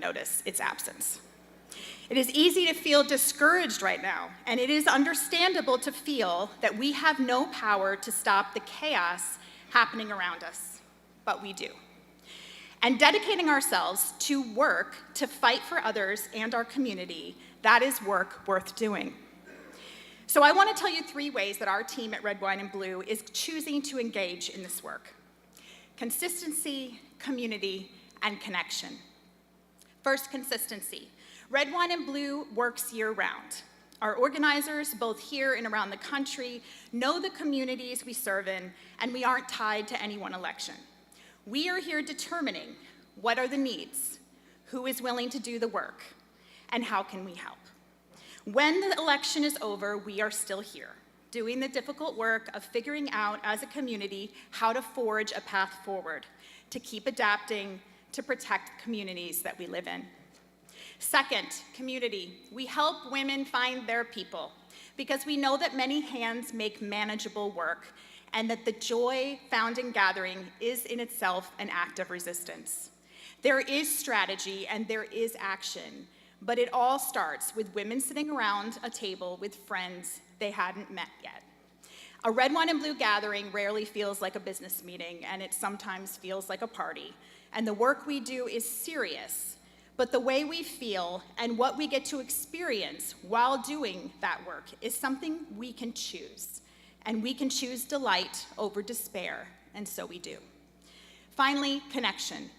notice its absence. It is easy to feel discouraged right now, and it is understandable to feel that we have no power to stop the chaos happening around us, but we do. And dedicating ourselves to work to fight for others and our community, that is work worth doing. So I want to tell you 3 ways that our team at Red, Wine, and Blue is choosing to engage in this work: consistency, community, and connection. First, consistency. Red, Wine, and Blue works year-round. Our organizers, both here and around the country, know the communities we serve in, and we aren't tied to any one election. We are here determining what are the needs, who is willing to do the work, and how can we help. When the election is over, we are still here, doing the difficult work of figuring out as a community how to forge a path forward, to keep adapting, to protect the communities that we live in. Second, community. We help women find their people because we know that many hands make manageable work and that the joy found in gathering is in itself an act of resistance. There is strategy and there is action, but it all starts with women sitting around a table with friends they hadn't met yet. A Red, Wine, and Blue gathering rarely feels like a business meeting, and it sometimes feels like a party. And the work we do is serious, but the way we feel and what we get to experience while doing that work is something we can choose. And we can choose delight over despair, and so we do. Finally, connection.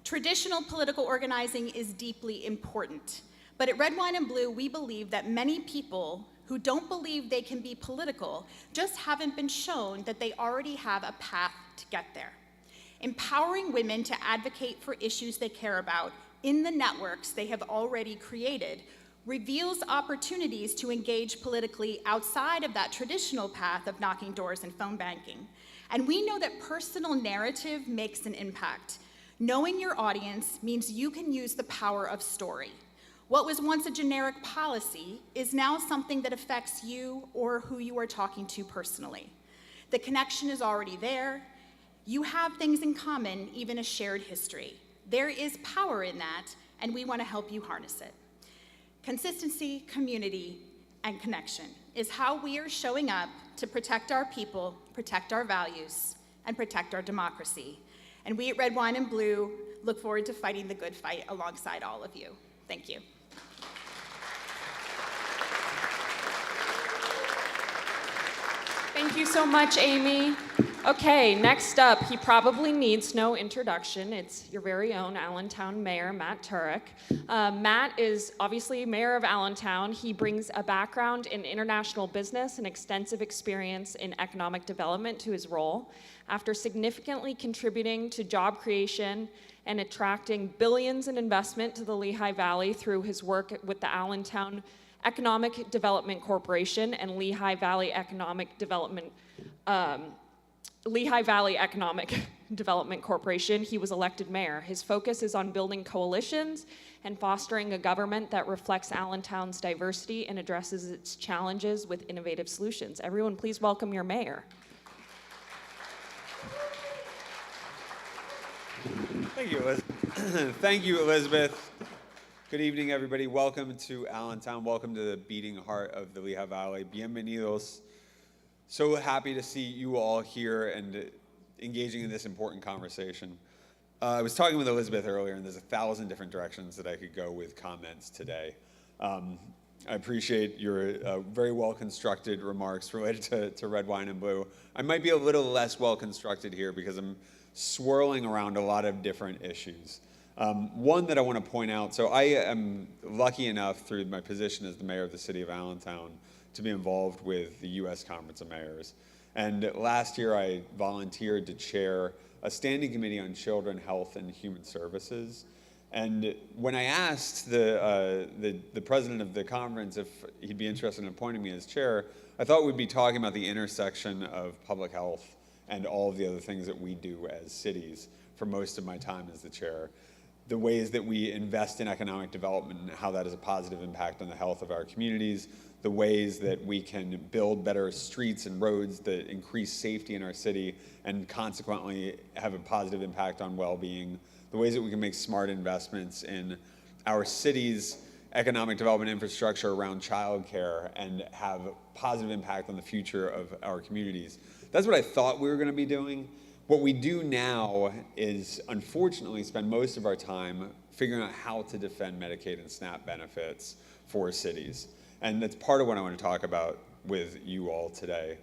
Traditional political organizing is deeply important, but at Red, Wine, and Blue, we believe that many people who don't believe they can be political just haven't been shown that they already have a path to get there. Empowering women to advocate for issues they care about in the networks they have already created reveals opportunities to engage politically outside of that traditional path of knocking doors and phone banking. And we know that personal narrative makes an impact. Knowing your audience means you can use the power of story. What was once a generic policy is now something that affects you or who you are talking to personally. The connection is already there. You have things in common, even a shared history. There is power in that, and we want to help you harness it. Consistency, community, and connection is how we are showing up to protect our people, protect our values, and protect our democracy. And we at Red, Wine, and Blue look forward to fighting the good fight alongside all of you. Thank you. Thank you so much, Amy. Okay, next up, he probably needs no introduction. It's your very own Allentown Mayor, Matt Turek. Matt is obviously Mayor of Allentown. He brings a background in international business and extensive experience in economic development to his role. After significantly contributing to job creation and attracting billions in investment to the Lehigh Valley through his work with the Allentown Economic Development Corporation and Lehigh Valley Economic Development Corporation, he was elected mayor. His focus is on building coalitions and fostering a government that reflects Allentown's diversity and addresses its challenges with innovative solutions. Everyone, please welcome your mayor. Thank you, Elizabeth. Thank you, Elizabeth. Good evening, everybody. Welcome to Allentown. Welcome to the beating heart of the Lehigh Valley. Bienvenidos. So happy to see you all here and engaging in this important conversation. I was talking with Elizabeth earlier, and there's 1,000 different directions that I could go with comments today. I appreciate your very well-constructed remarks related to Red, Wine, and Blue. I might be a little less well-constructed here because I'm swirling around a lot of different issues. One that I want to point out, so I am lucky enough through my position as the mayor of the city of Allentown to be involved with the U.S. Conference of Mayors. And last year I volunteered to chair a standing committee on children, health, and human services. And when I asked the president of the conference if he'd be interested in appointing me as chair, I thought we'd be talking about the intersection of public health and all of the other things that we do as cities for most of my time as the chair. The ways that we invest in economic development and how that has a positive impact on the health of our communities, the ways that we can build better streets and roads that increase safety in our city and consequently have a positive impact on well-being, the ways that we can make smart investments in our city's economic development infrastructure around childcare and have positive impact on the future of our communities. That's what I thought we were going to be doing. What we do now is, unfortunately, spend most of our time figuring out how to defend Medicaid and SNAP benefits for cities. And that's part of what I want to talk about with you all today.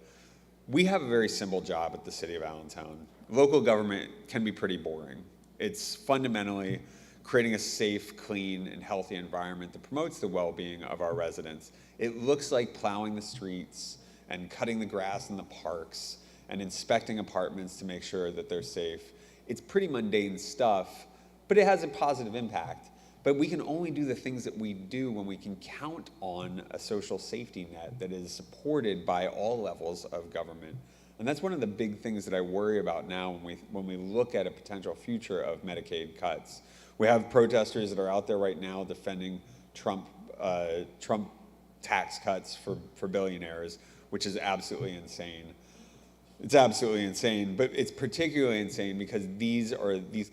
We have a very simple job at the city of Allentown. Local government can be pretty boring. It's fundamentally creating a safe, clean, and healthy environment that promotes the well-being of our residents. It looks like plowing the streets and cutting the grass in the parks and inspecting apartments to make sure that they're safe. It's pretty mundane stuff, but it has a positive impact. But we can only do the things that we do when we can count on a social safety net that is supported by all levels of government. And that's one of the big things that I worry about now when we look at a potential future of Medicaid cuts. We have protesters that are out there right now defending Trump tax cuts for billionaires, which is absolutely insane. It's absolutely insane, but it's particularly insane because these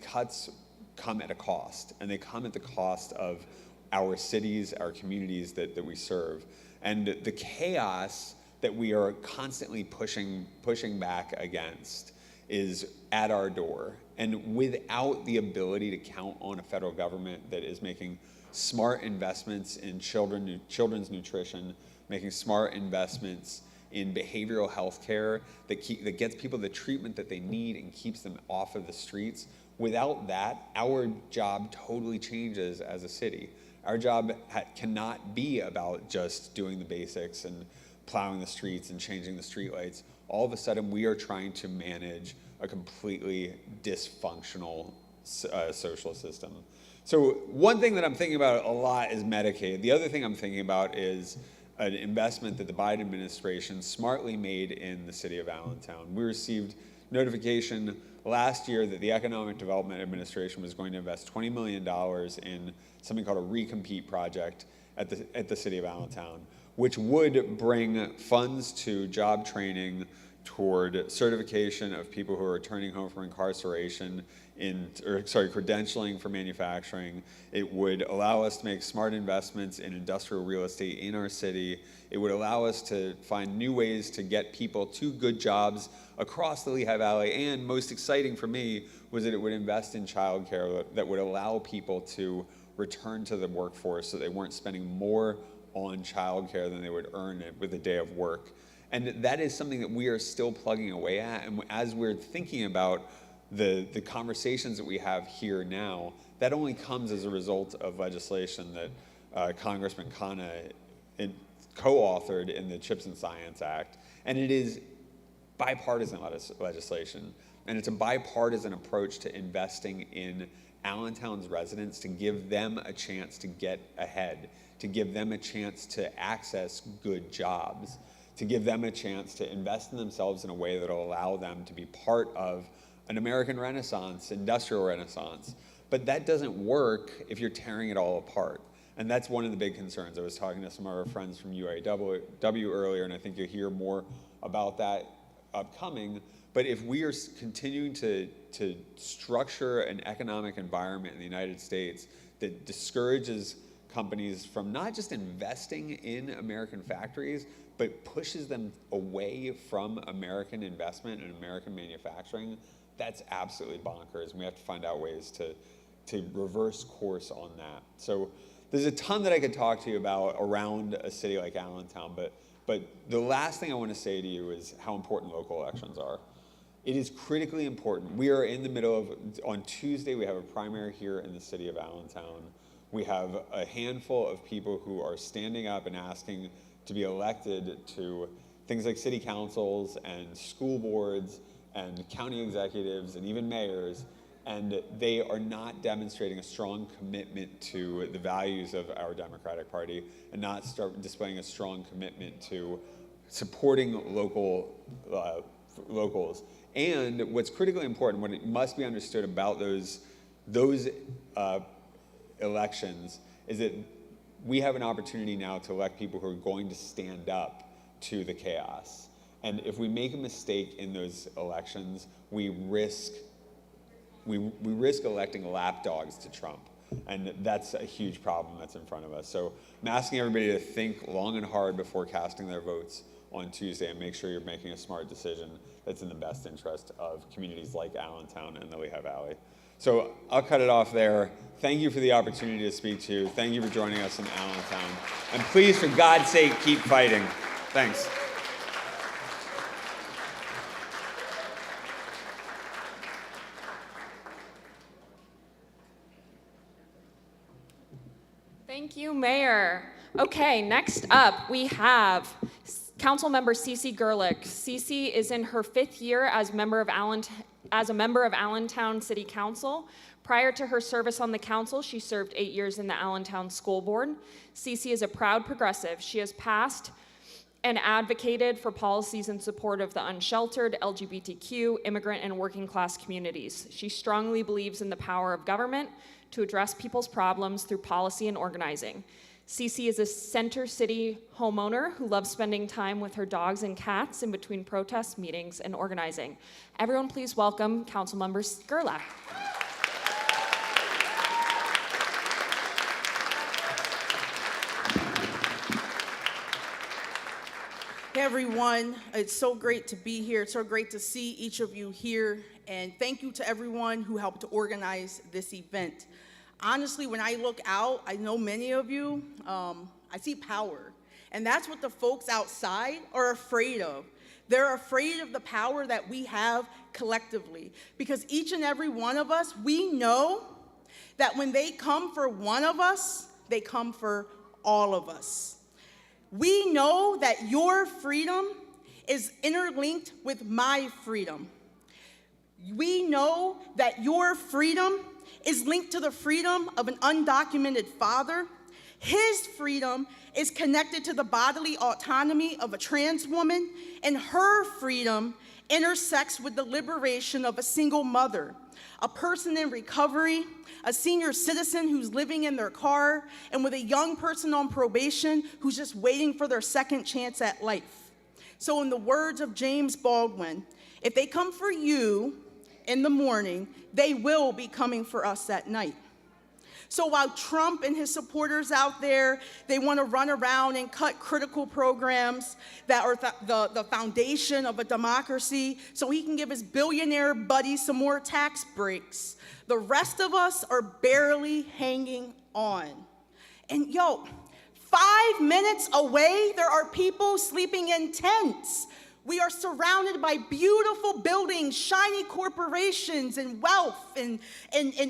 cuts come at a cost, and they come at the cost of our cities, our communities that we serve. And the chaos that we are constantly pushing back against is at our door. And without the ability to count on a federal government that is making smart investments in children's nutrition, making smart investments in behavioral health care that gets people the treatment that they need and keeps them off of the streets, without that, our job totally changes as a city. Our job cannot be about just doing the basics and plowing the streets and changing the streetlights. All of a sudden, we are trying to manage a completely dysfunctional social system. So one thing that I'm thinking about a lot is Medicaid. The other thing I'm thinking about is an investment that the Biden administration smartly made in the city of Allentown. We received notification last year that the Economic Development Administration was going to invest $20 million in something called a recompete project at the city of Allentown, which would bring funds to job training, toward certification of people who are returning home from incarceration, credentialing for manufacturing. It would allow us to make smart investments in industrial real estate in our city. It would allow us to find new ways to get people to good jobs across the Lehigh Valley. And most exciting for me was that it would invest in childcare that would allow people to return to the workforce so they weren't spending more on childcare than they would earn it with a day of work. And that is something that we are still plugging away at. And as we're thinking about the conversations that we have here now, that only comes as a result of legislation that Congressman Khanna co-authored in the Chips and Science Act. And it is bipartisan legislation. And it's a bipartisan approach to investing in Allentown's residents to give them a chance to get ahead, to give them a chance to access good jobs, to give them a chance to invest in themselves in a way that will allow them to be part of an American Renaissance, industrial Renaissance. But that doesn't work if you're tearing it all apart. And that's one of the big concerns. I was talking to some of our friends from UAW earlier, and I think you'll hear more about that upcoming. But if we are continuing to structure an economic environment in the United States that discourages companies from not just investing in American factories, but pushes them away from American investment and American manufacturing, that's absolutely bonkers. And we have to find out ways to reverse course on that. So there's a ton that I could talk to you about around a city like Allentown, but the last thing I want to say to you is how important local elections are. It is critically important. We are in the middle of, on Tuesday, we have a primary here in the city of Allentown. We have a handful of people who are standing up and asking to be elected to things like city councils and school boards and county executives and even mayors, and they are not demonstrating a strong commitment to the values of our Democratic Party and not displaying a strong commitment to supporting locals. And what's critically important, what must be understood about those elections, is that we have an opportunity now to elect people who are going to stand up to the chaos. And if we make a mistake in those elections, we risk electing lapdogs to Trump. And that's a huge problem that's in front of us. So I'm asking everybody to think long and hard before casting their votes on Tuesday and make sure you're making a smart decision that's in the best interest of communities like Allentown and the Lehigh Valley. So I'll cut it off there. Thank you for the opportunity to speak to you. Thank you for joining us in Allentown. And please, for God's sake, keep fighting. Thanks. Thank you, Mayor. Okay, next up we have Councilmember Cece Gerlich. Cece is in her 5th year as a member of Allentown City Council. Prior to her service on the council, she served 8 years in the Allentown School Board. Cece is a proud progressive. She has passed and advocated for policies in support of the unsheltered, LGBTQ, immigrant, and working class communities. She strongly believes in the power of government to address people's problems through policy and organizing. Cece is a Center City homeowner who loves spending time with her dogs and cats in between protests, meetings, and organizing. Everyone please welcome Councilmember Gerlich. Hey everyone, it's so great to be here. It's so great to see each of you here. And thank you to everyone who helped to organize this event. Honestly, when I look out, I know many of you, I see power. And that's what the folks outside are afraid of. They're afraid of the power that we have collectively. Because each and every one of us, we know that when they come for one of us, they come for all of us. We know that your freedom is interlinked with my freedom. We know that your freedom is linked to the freedom of an undocumented father. His freedom is connected to the bodily autonomy of a trans woman, and her freedom intersects with the liberation of a single mother, a person in recovery, a senior citizen who's living in their car, and with a young person on probation who's just waiting for their second chance at life. So in the words of James Baldwin, if they come for you in the morning, they will be coming for us at night. So while Trump and his supporters out there, they want to run around and cut critical programs that are the foundation of a democracy so he can give his billionaire buddies some more tax breaks, the rest of us are barely hanging on. And 5 minutes away, there are people sleeping in tents. We are surrounded by beautiful buildings, shiny corporations, and wealth, and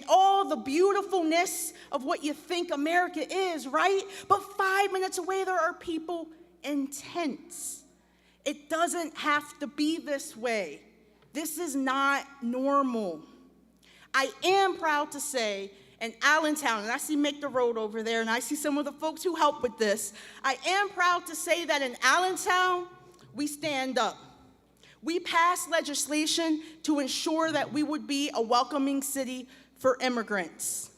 all the beautifulness of what you think America is, right? But 5 minutes away, there are people in tents. It doesn't have to be this way. This is not normal. I am proud to say, in Allentown, and I see Make the Road over there, and I see some of the folks who help with this, I am proud to say that in Allentown, we stand up. We passed legislation to ensure that we would be a welcoming city for immigrants.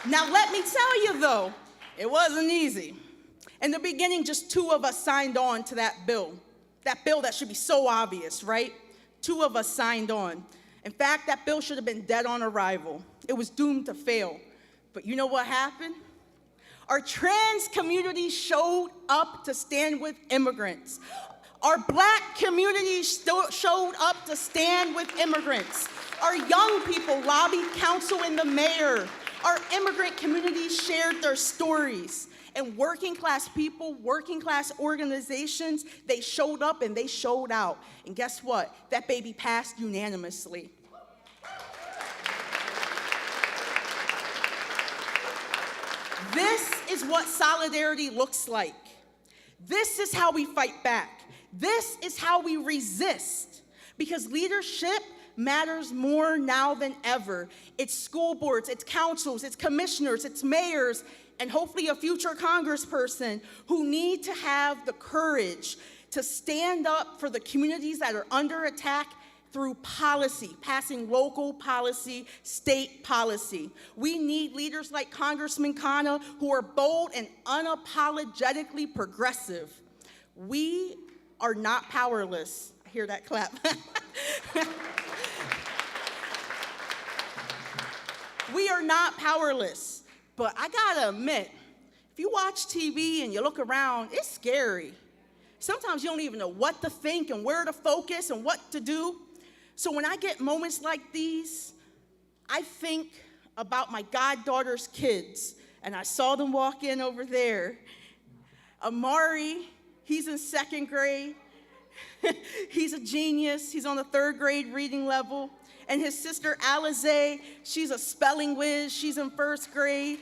Now let me tell you though, it wasn't easy. In the beginning, just 2 of us signed on to that bill. That bill that should be so obvious, right? 2 of us signed on. In fact, that bill should have been dead on arrival. It was doomed to fail. But you know what happened? Our trans community showed up to stand with immigrants. Our black community showed up to stand with immigrants. Our young people lobbied council and the mayor. Our immigrant community shared their stories. And working class people, working class organizations, they showed up and they showed out. And guess what? That baby passed unanimously. This is what solidarity looks like. This is how we fight back. This is how we resist. Because leadership matters more now than ever. It's school boards, it's councils, it's commissioners, it's mayors, and hopefully a future congressperson who need to have the courage to stand up for the communities that are under attack through policy, passing local policy, state policy. We need leaders like Congressman Khanna who are bold and unapologetically progressive. We are not powerless. I hear that clap. We are not powerless, but I gotta admit, if you watch TV and you look around, it's scary. Sometimes you don't even know what to think and where to focus and what to do. So when I get moments like these, I think about my goddaughter's kids, and I saw them walk in over there. Amari, he's in 2nd grade. He's a genius. He's on the 3rd grade reading level. And his sister, Alize, she's a spelling whiz. She's in 1st grade.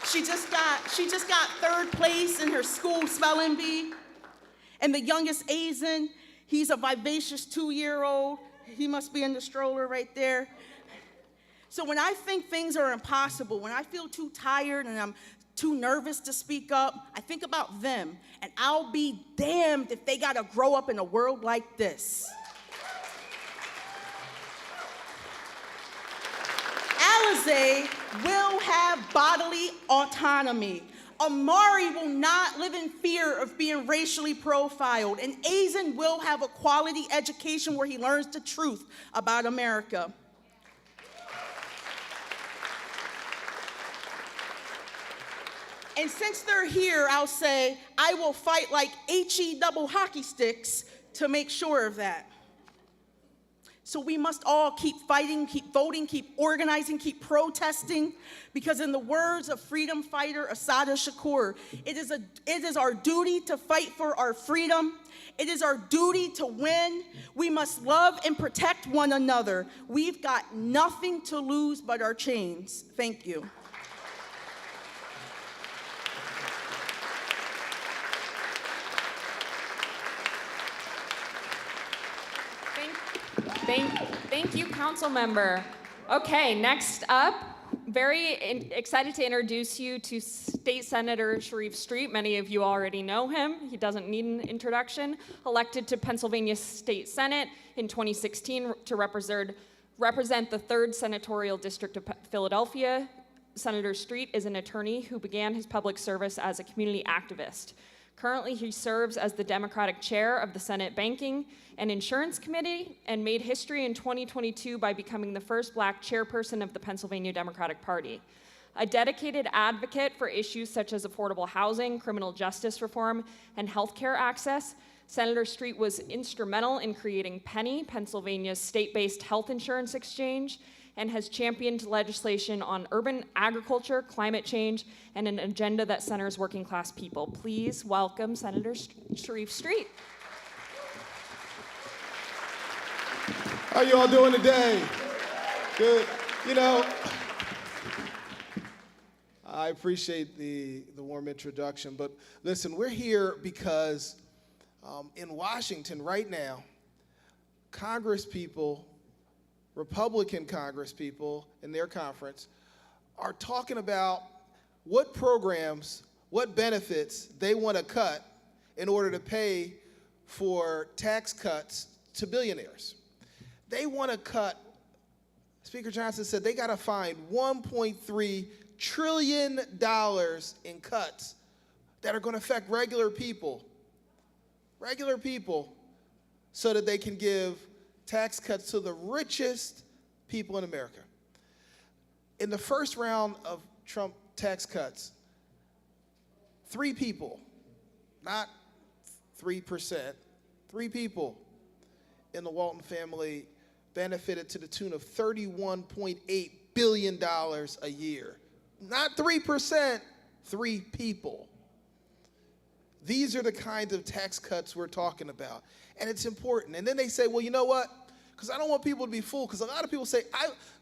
She just got 3rd place in her school spelling bee. And the youngest, Azen, he's a vivacious 2-year-old. He must be in the stroller right there. So when I think things are impossible, when I feel too tired and I'm too nervous to speak up, I think about them. And I'll be damned if they gotta grow up in a world like this. Alize will have bodily autonomy. Amari will not live in fear of being racially profiled. And Azen will have a quality education where he learns the truth about America. And since they're here, I'll say, I will fight like HE double hockey sticks to make sure of that. So we must all keep fighting, keep voting, keep organizing, keep protesting, because in the words of freedom fighter Assata Shakur, it is our duty to fight for our freedom. It is our duty to win. We must love and protect one another. We've got nothing to lose but our chains. Thank you. Thank you, council member. Okay, next up, excited to introduce you to State Senator Sharif Street. Many of you already know him. He doesn't need an introduction. Elected to Pennsylvania State Senate in 2016 to represent the 3rd Senatorial District of Philadelphia. Senator Street is an attorney who began his public service as a community activist. Currently, he serves as the Democratic chair of the Senate Banking and Insurance Committee and made history in 2022 by becoming the first Black chairperson of the Pennsylvania Democratic Party. A dedicated advocate for issues such as affordable housing, criminal justice reform, and healthcare access, Senator Street was instrumental in creating Penny, Pennsylvania's state-based health insurance exchange, and has championed legislation on urban agriculture, climate change, and an agenda that centers working class people. Please welcome Senator Sharif Street. How you all doing today? Good. You know, I appreciate the warm introduction, but listen, we're here because in Washington right now, Republican Congresspeople in their conference are talking about what programs, what benefits they want to cut in order to pay for tax cuts to billionaires. They want to cut, Speaker Johnson said they got to find $1.3 trillion in cuts that are going to affect regular people, so that they can give tax cuts to the richest people in America. In the first round of Trump tax cuts, 3 people, not 3%, 3 people in the Walton family benefited to the tune of $31.8 billion a year. Not 3%, 3 people. These are the kinds of tax cuts we're talking about. And it's important. And then they say, well, you know what? Because I don't want people to be fooled. Because a lot of people say,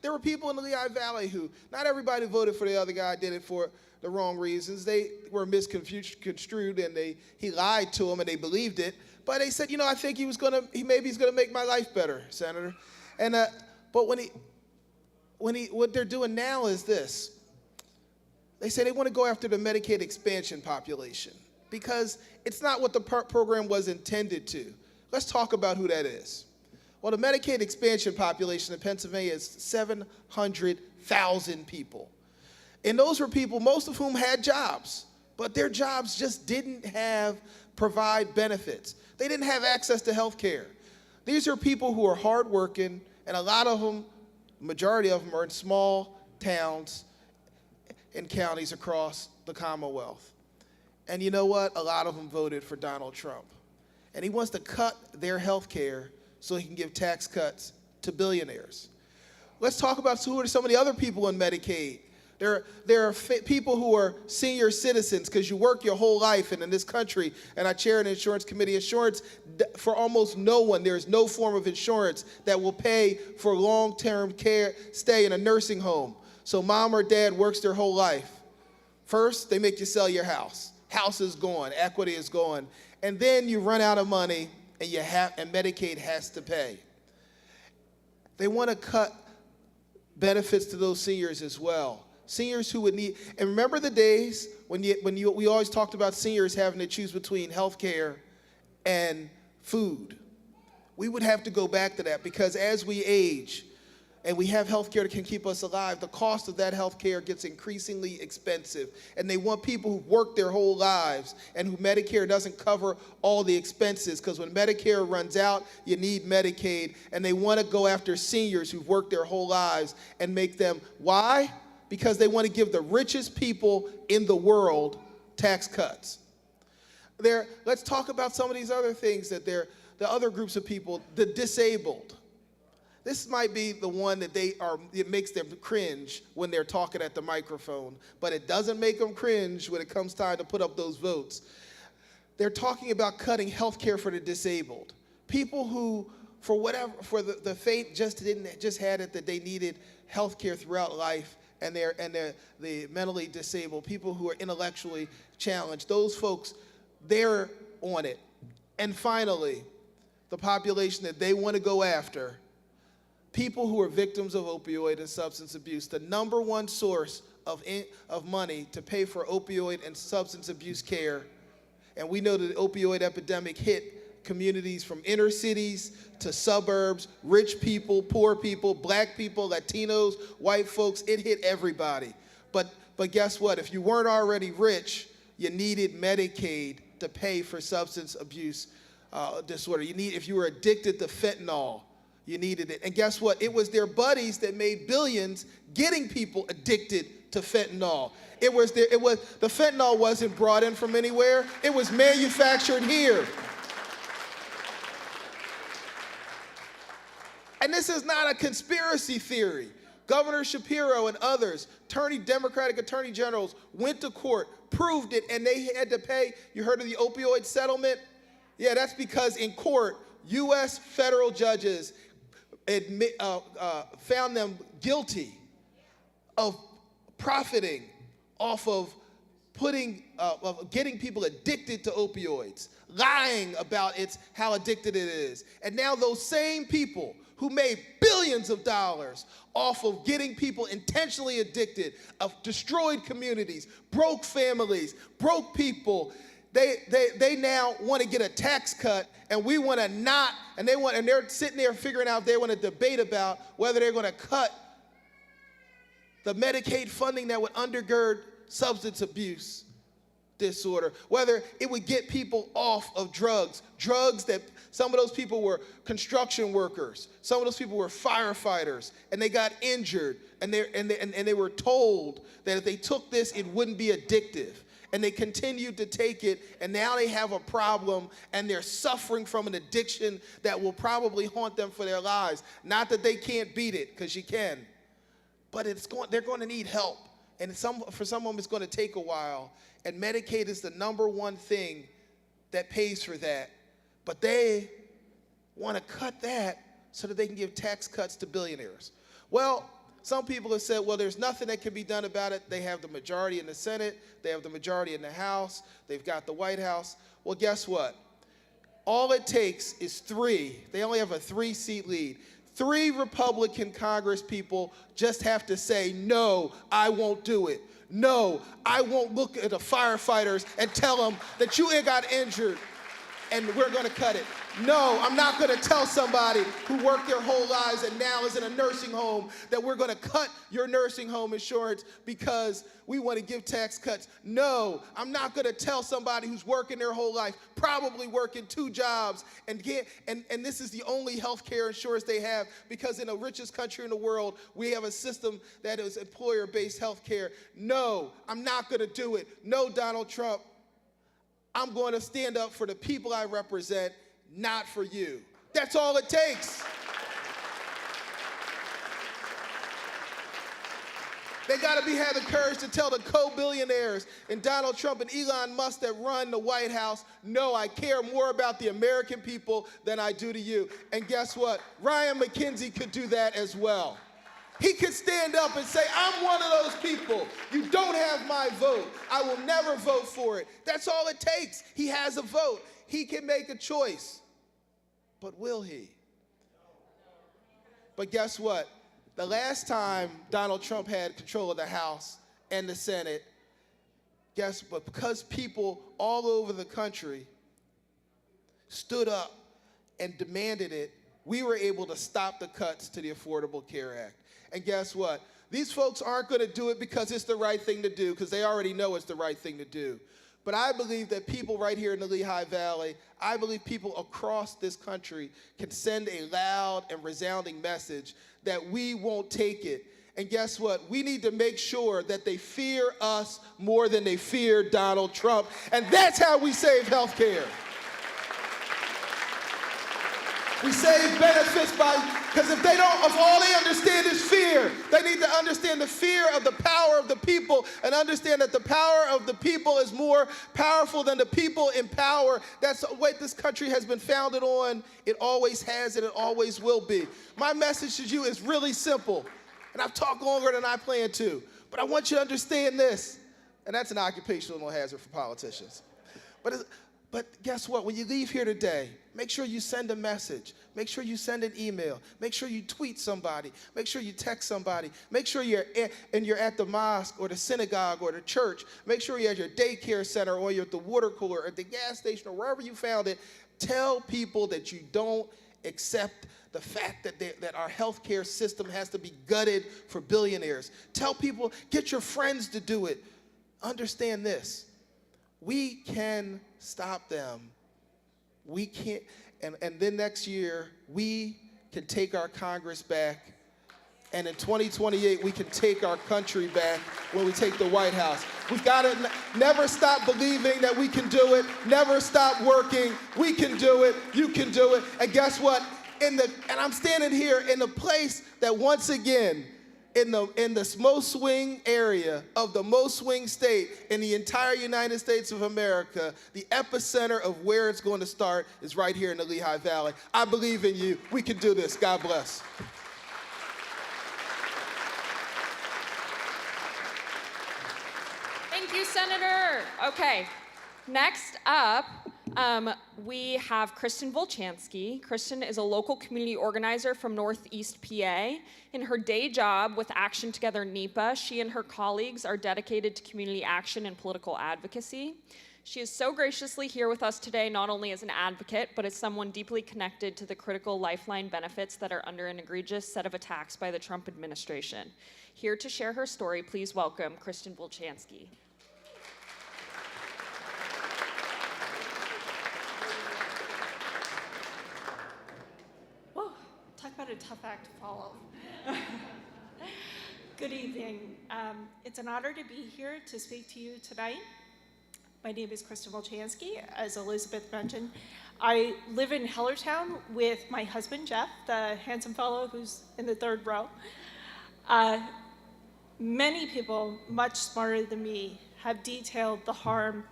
there were people in the Lehigh Valley who, not everybody voted for the other guy, did it for the wrong reasons. They were misconstrued and he lied to them and they believed it. But they said, you know, I think he's gonna make my life better, Senator. And but what they're doing now is this. They say they want to go after the Medicaid expansion population because it's not what the program was intended to. Let's talk about who that is. Well, the Medicaid expansion population in Pennsylvania is 700,000 people. And those were people, most of whom had jobs, but their jobs just didn't provide benefits. They didn't have access to health care. These are people who are hardworking, and a lot of them, majority of them, are in small towns and counties across the Commonwealth. And you know what? A lot of them voted for Donald Trump. And he wants to cut their health care so he can give tax cuts to billionaires. Let's talk about who are some of the other people in Medicaid. There are people who are senior citizens because you work your whole life, and in this country, and I chair an insurance committee, insurance, for almost no one, there is no form of insurance that will pay for long-term care stay in a nursing home. So mom or dad works their whole life. First, they make you sell your house. House is gone, equity is gone. And then you run out of money, and Medicaid has to pay. They want to cut benefits to those seniors as well. Seniors who would need, and remember the days when we always talked about seniors having to choose between health care and food. We would have to go back to that, because as we age and we have health care that can keep us alive, the cost of that health care gets increasingly expensive. And they want people who've worked their whole lives and who Medicare doesn't cover all the expenses, because when Medicare runs out, you need Medicaid. And they want to go after seniors who've worked their whole lives and make them, why? Because they want to give the richest people in the world tax cuts. Let's talk about some of these other things that the other groups of people, the disabled. This might be the one that it makes them cringe when they're talking at the microphone, but it doesn't make them cringe when it comes time to put up those votes. They're talking about cutting health care for the disabled. People who, for the fate just had it that they needed health care throughout life, and they're the mentally disabled, people who are intellectually challenged, those folks, they're on it. And finally, the population that they want to go after, people who are victims of opioid and substance abuse. The number one source of money to pay for opioid and substance abuse care, and we know that the opioid epidemic hit communities from inner cities to suburbs, rich people, poor people, black people, Latinos, white folks. It hit everybody. But guess what? If you weren't already rich, you needed Medicaid to pay for substance abuse disorder. If you were addicted to fentanyl, you needed it. And guess what? It was their buddies that made billions getting people addicted to fentanyl. The fentanyl wasn't brought in from anywhere. It was manufactured here. And this is not a conspiracy theory. Governor Shapiro and others, Democratic attorney generals, went to court, proved it, and they had to pay. You heard of the opioid settlement? Yeah, that's because in court, U.S. federal judges found them guilty of profiting off of getting people addicted to opioids, lying about how addicted it is. And now those same people who made billions of dollars off of getting people intentionally addicted, of destroyed communities, broke families, broke people, they now want to get a tax cut, and we want to not, and they're sitting there figuring out, they want to debate about whether they're going to cut the Medicaid funding that would undergird substance abuse disorder, whether it would get people off of drugs that some of those people were construction workers, some of those people were firefighters, and they got injured, and they were told that if they took this, it wouldn't be addictive. And they continued to take it, and now they have a problem, and they're suffering from an addiction that will probably haunt them for their lives. Not that they can't beat it, because you can, but they're going to need help. And for some of them, it's going to take a while. And Medicaid is the number one thing that pays for that. But they want to cut that so that they can give tax cuts to billionaires. Well, some people have said, well, there's nothing that can be done about it. They have the majority in the Senate. They have the majority in the House. They've got the White House. Well, guess what? All it takes is 3. They only have a 3-seat lead. 3 Republican Congress people just have to say, no, I won't do it. No, I won't look at the firefighters and tell them that you got injured, and we're going to cut it. No, I'm not going to tell somebody who worked their whole lives and now is in a nursing home that we're going to cut your nursing home insurance because we want to give tax cuts. No, I'm not going to tell somebody who's working their whole life, probably working 2 jobs, and this is the only health care insurance they have, because in the richest country in the world, we have a system that is employer-based health care. No, I'm not going to do it. No, Donald Trump, I'm going to stand up for the people I represent, not for you. That's all it takes. They got to have the courage to tell the co-billionaires and Donald Trump and Elon Musk that run the White House, no, I care more about the American people than I do to you. And guess what? Ryan McKenzie could do that as well. He could stand up and say, I'm one of those people. You don't have my vote. I will never vote for it. That's all it takes. He has a vote. He can make a choice. But will he? But guess what? The last time Donald Trump had control of the House and the Senate, guess what? Because people all over the country stood up and demanded it, we were able to stop the cuts to the Affordable Care Act. And guess what? These folks aren't going to do it because it's the right thing to do, because they already know it's the right thing to do. But I believe that people right here in the Lehigh Valley, I believe people across this country can send a loud and resounding message that we won't take it. And guess what? We need to make sure that they fear us more than they fear Donald Trump. And that's how we save health care. We save benefits because if all they understand is fear, they need to understand the fear of the power of the people and understand that the power of the people is more powerful than the people in power. That's what this country has been founded on. It always has and it always will be. My message to you is really simple, and I've talked longer than I plan to, but I want you to understand this, and that's an occupational hazard for politicians. But guess what? When you leave here today, make sure you send a message. Make sure you send an email. Make sure you tweet somebody. Make sure you text somebody. Make sure you're at the mosque or the synagogue or the church. Make sure you're at your daycare center or you're at the water cooler or at the gas station or wherever you found it. Tell people that you don't accept the fact that our healthcare system has to be gutted for billionaires. Tell people, get your friends to do it. Understand this. We can stop them. We can't, and then next year, we can take our Congress back. And in 2028, we can take our country back when we take the White House. We've got to never stop believing that we can do it. Never stop working. We can do it. You can do it. And guess what? And I'm standing here in a place that once again, in the most swing area of the most swing state in the entire United States of America, the epicenter of where it's going to start is right here in the Lehigh Valley. I believe in you. We can do this. God bless. Thank you, Senator. Okay, next up, we have Kristen Volchansky. Kristen is a local community organizer from Northeast PA. In her day job with Action Together NEPA, she and her colleagues are dedicated to community action and political advocacy. She is so graciously here with us today, not only as an advocate, but as someone deeply connected to the critical lifeline benefits that are under an egregious set of attacks by the Trump administration. Here to share her story, please welcome Kristen Volchansky. Talk about a tough act to follow. Good evening. It's an honor to be here to speak to you tonight. My name is Kristen Volchansky, as Elizabeth mentioned. I live in Hellertown with my husband, Jeff, the handsome fellow who's in the third row. Many people, much smarter than me, have detailed the harm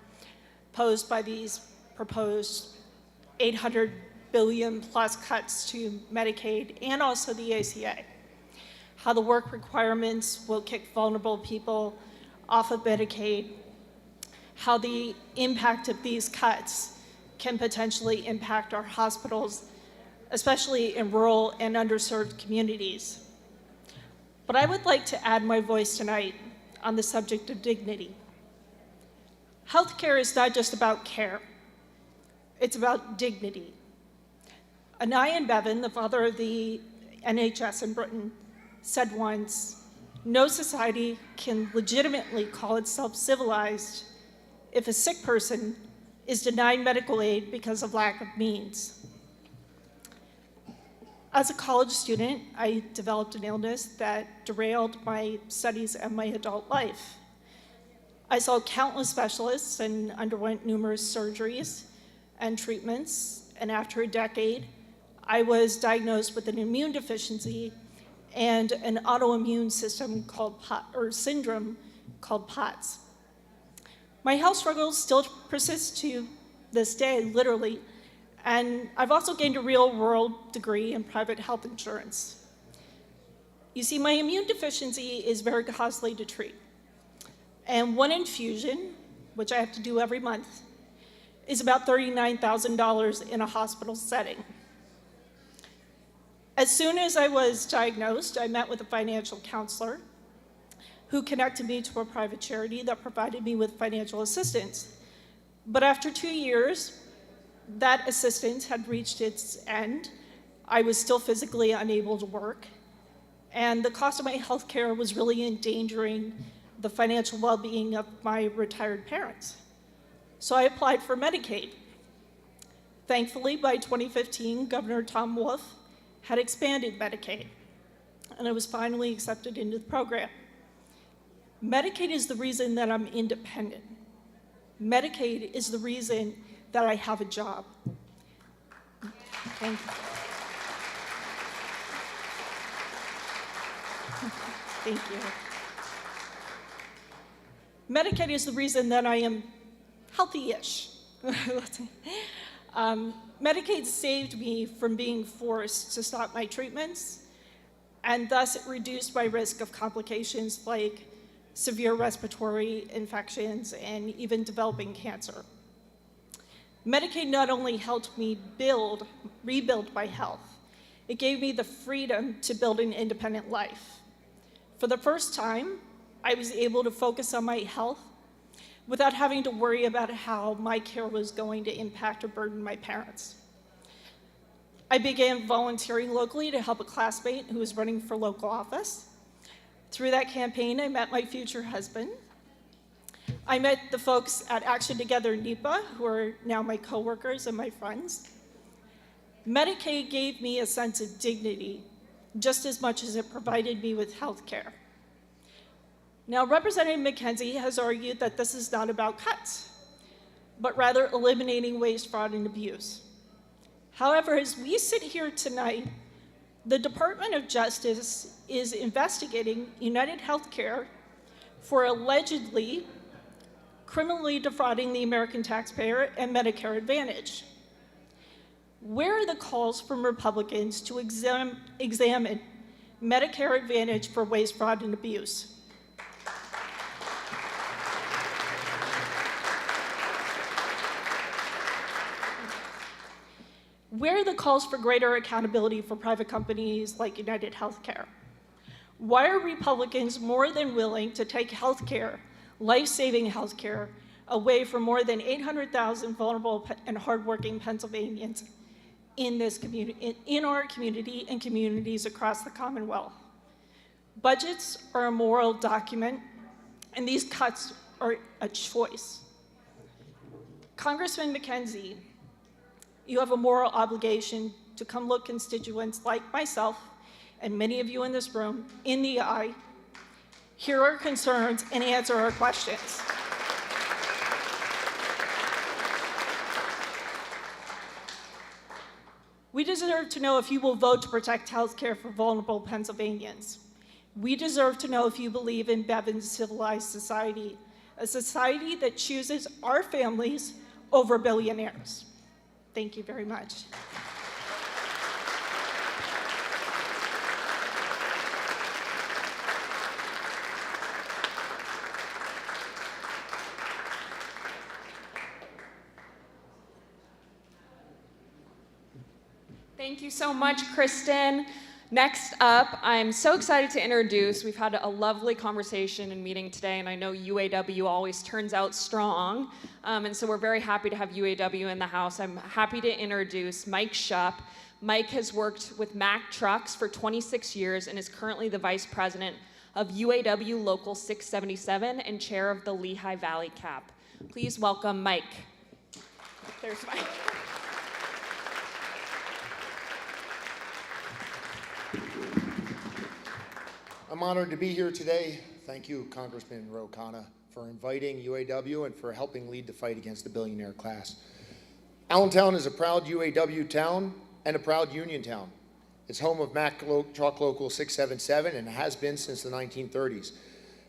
posed by these proposed 800 billion plus cuts to Medicaid and also the ACA. How the work requirements will kick vulnerable people off of Medicaid. How the impact of these cuts can potentially impact our hospitals, especially in rural and underserved communities. But I would like to add my voice tonight on the subject of dignity. Healthcare is not just about care, it's about dignity. Anian Bevan, the father of the NHS in Britain, said once, "No society can legitimately call itself civilized if a sick person is denied medical aid because of lack of means." As a college student, I developed an illness that derailed my studies and my adult life. I saw countless specialists and underwent numerous surgeries and treatments, and after a decade, I was diagnosed with an immune deficiency and an autoimmune syndrome called POTS. My health struggles still persist to this day, literally, and I've also gained a real-world degree in private health insurance. You see, my immune deficiency is very costly to treat, and one infusion, which I have to do every month, is about $39,000 in a hospital setting. As soon as I was diagnosed, I met with a financial counselor who connected me to a private charity that provided me with financial assistance. But after 2 years, that assistance had reached its end. I was still physically unable to work, and the cost of my health care was really endangering the financial well-being of my retired parents. So I applied for Medicaid. Thankfully, by 2015, Governor Tom Wolf had expanded Medicaid, and I was finally accepted into the program. Medicaid is the reason that I'm independent. Medicaid is the reason that I have a job. Thank you. Thank you. Medicaid is the reason that I am healthy-ish. Medicaid saved me from being forced to stop my treatments, and thus it reduced my risk of complications like severe respiratory infections and even developing cancer. Medicaid not only helped me rebuild my health, it gave me the freedom to build an independent life. For the first time, I was able to focus on my health without having to worry about how my care was going to impact or burden my parents. I began volunteering locally to help a classmate who was running for local office. Through that campaign, I met my future husband. I met the folks at Action Together NEPA, who are now my coworkers and my friends. Medicaid gave me a sense of dignity, just as much as it provided me with health care. Now, Representative McKenzie has argued that this is not about cuts, but rather eliminating waste, fraud, and abuse. However, as we sit here tonight, the Department of Justice is investigating United Healthcare for allegedly criminally defrauding the American taxpayer and Medicare Advantage. Where are the calls from Republicans to examine Medicare Advantage for waste, fraud, and abuse? Where are the calls for greater accountability for private companies like United Healthcare? Why are Republicans more than willing to take healthcare, life-saving healthcare, away from more than 800,000 vulnerable and hardworking Pennsylvanians in this community, in our community and communities across the Commonwealth? Budgets are a moral document, and these cuts are a choice. Congressman McKenzie, you have a moral obligation to come look constituents like myself and many of you in this room in the eye, hear our concerns, and answer our questions. We deserve to know if you will vote to protect health care for vulnerable Pennsylvanians. We deserve to know if you believe in Bevan's civilized society, a society that chooses our families over billionaires. Thank you very much. Thank you so much, Kristen. Next up, I'm so excited to introduce, we've had a lovely conversation and meeting today, and I know UAW always turns out strong, and so we're very happy to have UAW in the house. I'm happy to introduce Mike Shupp. Mike has worked with Mack Trucks for 26 years and is currently the Vice President of UAW Local 677 and Chair of the Lehigh Valley CAP. Please welcome Mike. There's Mike. I'm honored to be here today. Thank you, Congressman Khanna, for inviting UAW and for helping lead the fight against the billionaire class. Allentown is a proud UAW town and a proud union town. It's home of Mack Truck Local 677 and has been since the 1930s.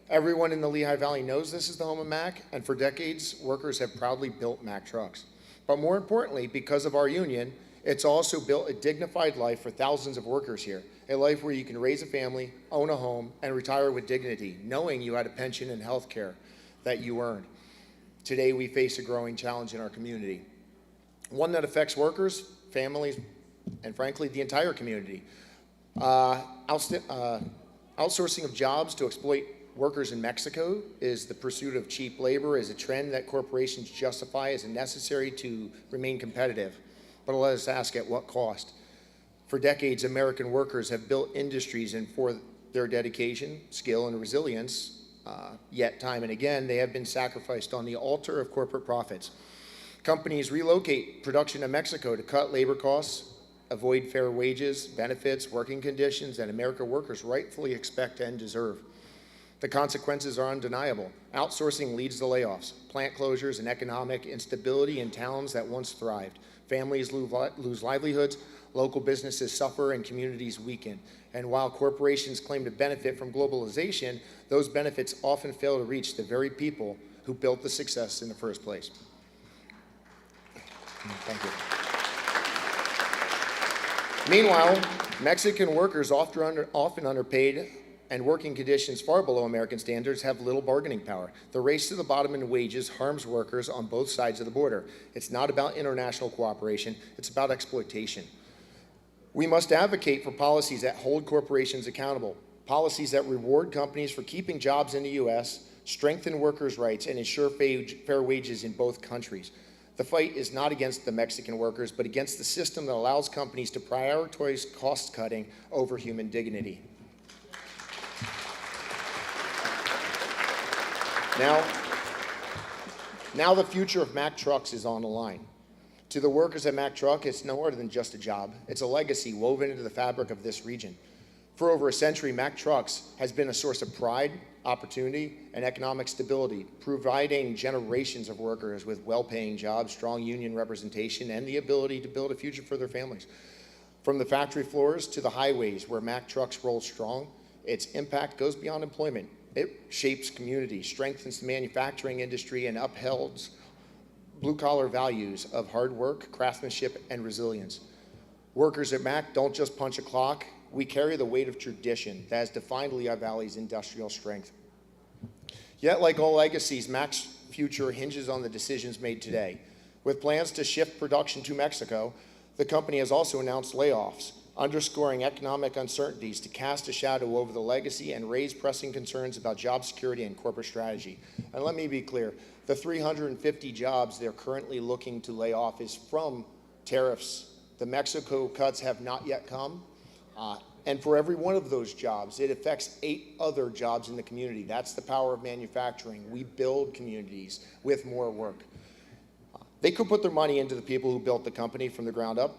Everyone in the Lehigh Valley knows this is the home of Mack, and for decades, workers have proudly built Mack trucks. But more importantly, because of our union, it's also built a dignified life for thousands of workers here, a life where you can raise a family, own a home, and retire with dignity, knowing you had a pension and health care that you earned. Today, we face a growing challenge in our community, one that affects workers, families, and frankly, the entire community. Outsourcing of jobs to exploit workers in Mexico is the pursuit of cheap labor, is a trend that corporations justify as necessary to remain competitive. But let us ask, at what cost? For decades, American workers have built industries, and for their dedication, skill, and resilience, yet time and again, they have been sacrificed on the altar of corporate profits. Companies relocate production to Mexico to cut labor costs, avoid fair wages, benefits, working conditions that American workers rightfully expect and deserve. The consequences are undeniable. Outsourcing leads to layoffs, plant closures, and economic instability in towns that once thrived. Families lose livelihoods, local businesses suffer, and communities weaken. And while corporations claim to benefit from globalization, those benefits often fail to reach the very people who built the success in the first place. Thank you. Meanwhile, Mexican workers, often underpaid and working conditions far below American standards, have little bargaining power. The race to the bottom in wages harms workers on both sides of the border. It's not about international cooperation, it's about exploitation. We must advocate for policies that hold corporations accountable, policies that reward companies for keeping jobs in the U.S., strengthen workers' rights, and ensure fair wages in both countries. The fight is not against the Mexican workers, but against the system that allows companies to prioritize cost cutting over human dignity. Now the future of Mack Trucks is on the line. To the workers at Mack Truck, it's no more than just a job. It's a legacy woven into the fabric of this region. For over a century, Mack Trucks has been a source of pride, opportunity, and economic stability, providing generations of workers with well-paying jobs, strong union representation, and the ability to build a future for their families. From the factory floors to the highways where Mack Trucks rolls strong, its impact goes beyond employment. It shapes communities, strengthens the manufacturing industry, and upholds blue-collar values of hard work, craftsmanship, and resilience. Workers at Mack don't just punch a clock. We carry the weight of tradition that has defined Lehigh Valley's industrial strength. Yet, like all legacies, Mack's future hinges on the decisions made today. With plans to shift production to Mexico, the company has also announced layoffs, underscoring economic uncertainties to cast a shadow over the legacy and raise pressing concerns about job security and corporate strategy. And let me be clear, the 350 jobs they're currently looking to lay off is from tariffs. The Mexico cuts have not yet come. And for every one of those jobs, it affects 8 other jobs in the community. That's the power of manufacturing. We build communities with more work. They could put their money into the people who built the company from the ground up.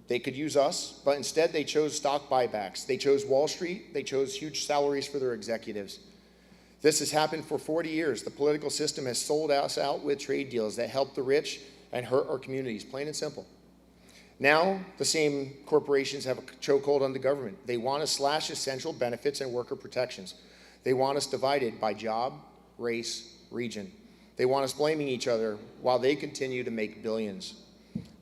They could use us, but instead they chose stock buybacks. They chose Wall Street. They chose huge salaries for their executives. This has happened for 40 years. The political system has sold us out with trade deals that help the rich and hurt our communities, plain and simple. Now, the same corporations have a chokehold on the government. They want to slash essential benefits and worker protections. They want us divided by job, race, region. They want us blaming each other while they continue to make billions.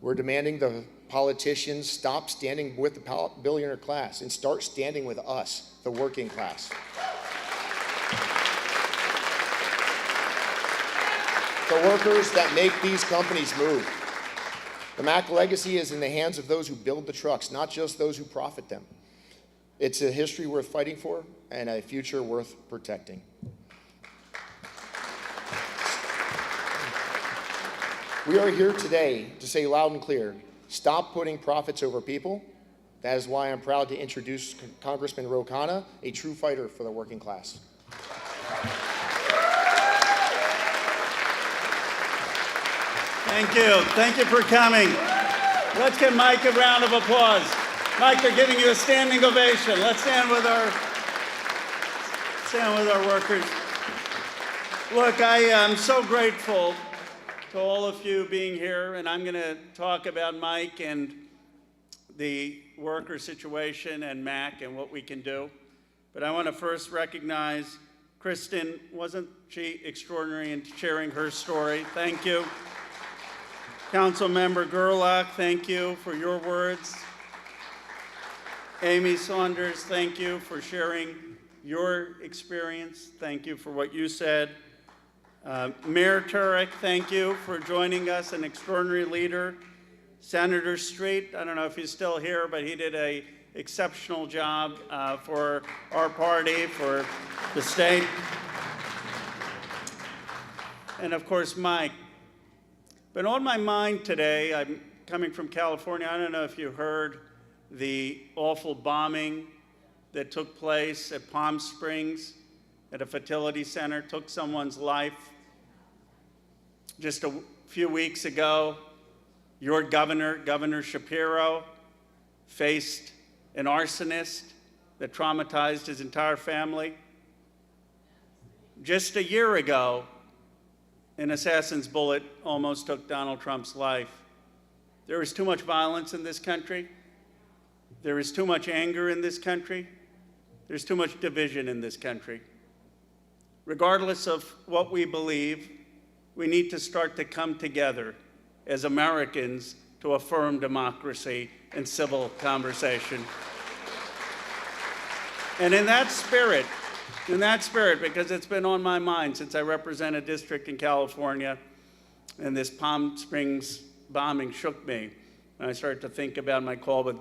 We're demanding the politicians stop standing with the billionaire class and start standing with us, the working class. The workers that make these companies move. The Mack legacy is in the hands of those who build the trucks, not just those who profit them. It's a history worth fighting for and a future worth protecting. We are here today to say loud and clear, stop putting profits over people, That is why I'm proud to introduce Congressman Khanna, a true fighter for the working class. Thank you. Thank you for coming. Let's give Mike a round of applause. Mike, they're giving you a standing ovation. Let's stand with our workers. Look, I am so grateful to all of you being here, and I'm going to talk about Mike and the worker situation and Mac and what we can do. But I want to first recognize Kristen. Wasn't she extraordinary in sharing her story? Thank you. Councilmember Gerlach, thank you for your words. Amy Saunders, thank you for sharing your experience. Thank you for what you said. Mayor Turek, thank you for joining us, an extraordinary leader. Senator Street, I don't know if he's still here, but he did an exceptional job for our party, for the state. And of course, Mike. But on my mind today, I'm coming from California. I don't know if you heard the awful bombing that took place at Palm Springs at a fertility center, took someone's life. Just a few weeks ago, your governor, Governor Shapiro, faced an arsonist that traumatized his entire family. Just a year ago, an assassin's bullet almost took Donald Trump's life. There is too much violence in this country. There is too much anger in this country. There's too much division in this country. Regardless of what we believe, we need to start to come together as Americans to affirm democracy and civil conversation. And in that spirit, because it's been on my mind since I represent a district in California, and this Palm Springs bombing shook me. And I started to think about my call with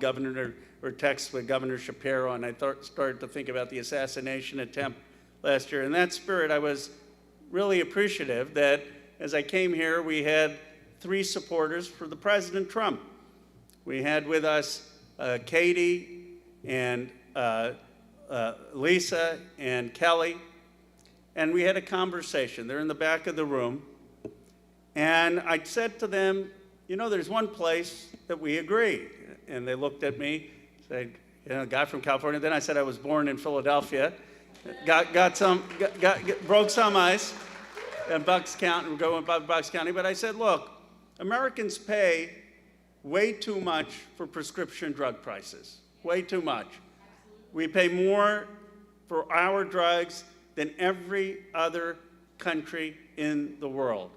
text with Governor Shapiro, and I started to think about the assassination attempt last year. In that spirit, I was really appreciative that as I came here, we had 3 supporters for the President Trump. We had with us Katie and Lisa and Kelly, and we had a conversation. They're in the back of the room, and I said to them, you know, there's one place that we agree. And they looked at me, said, you know, guy from California. Then I said I was born in Philadelphia, broke some ice in Bucks County, we're going by Bucks County. But I said, look, Americans pay way too much for prescription drug prices, way too much. We pay more for our drugs than every other country in the world.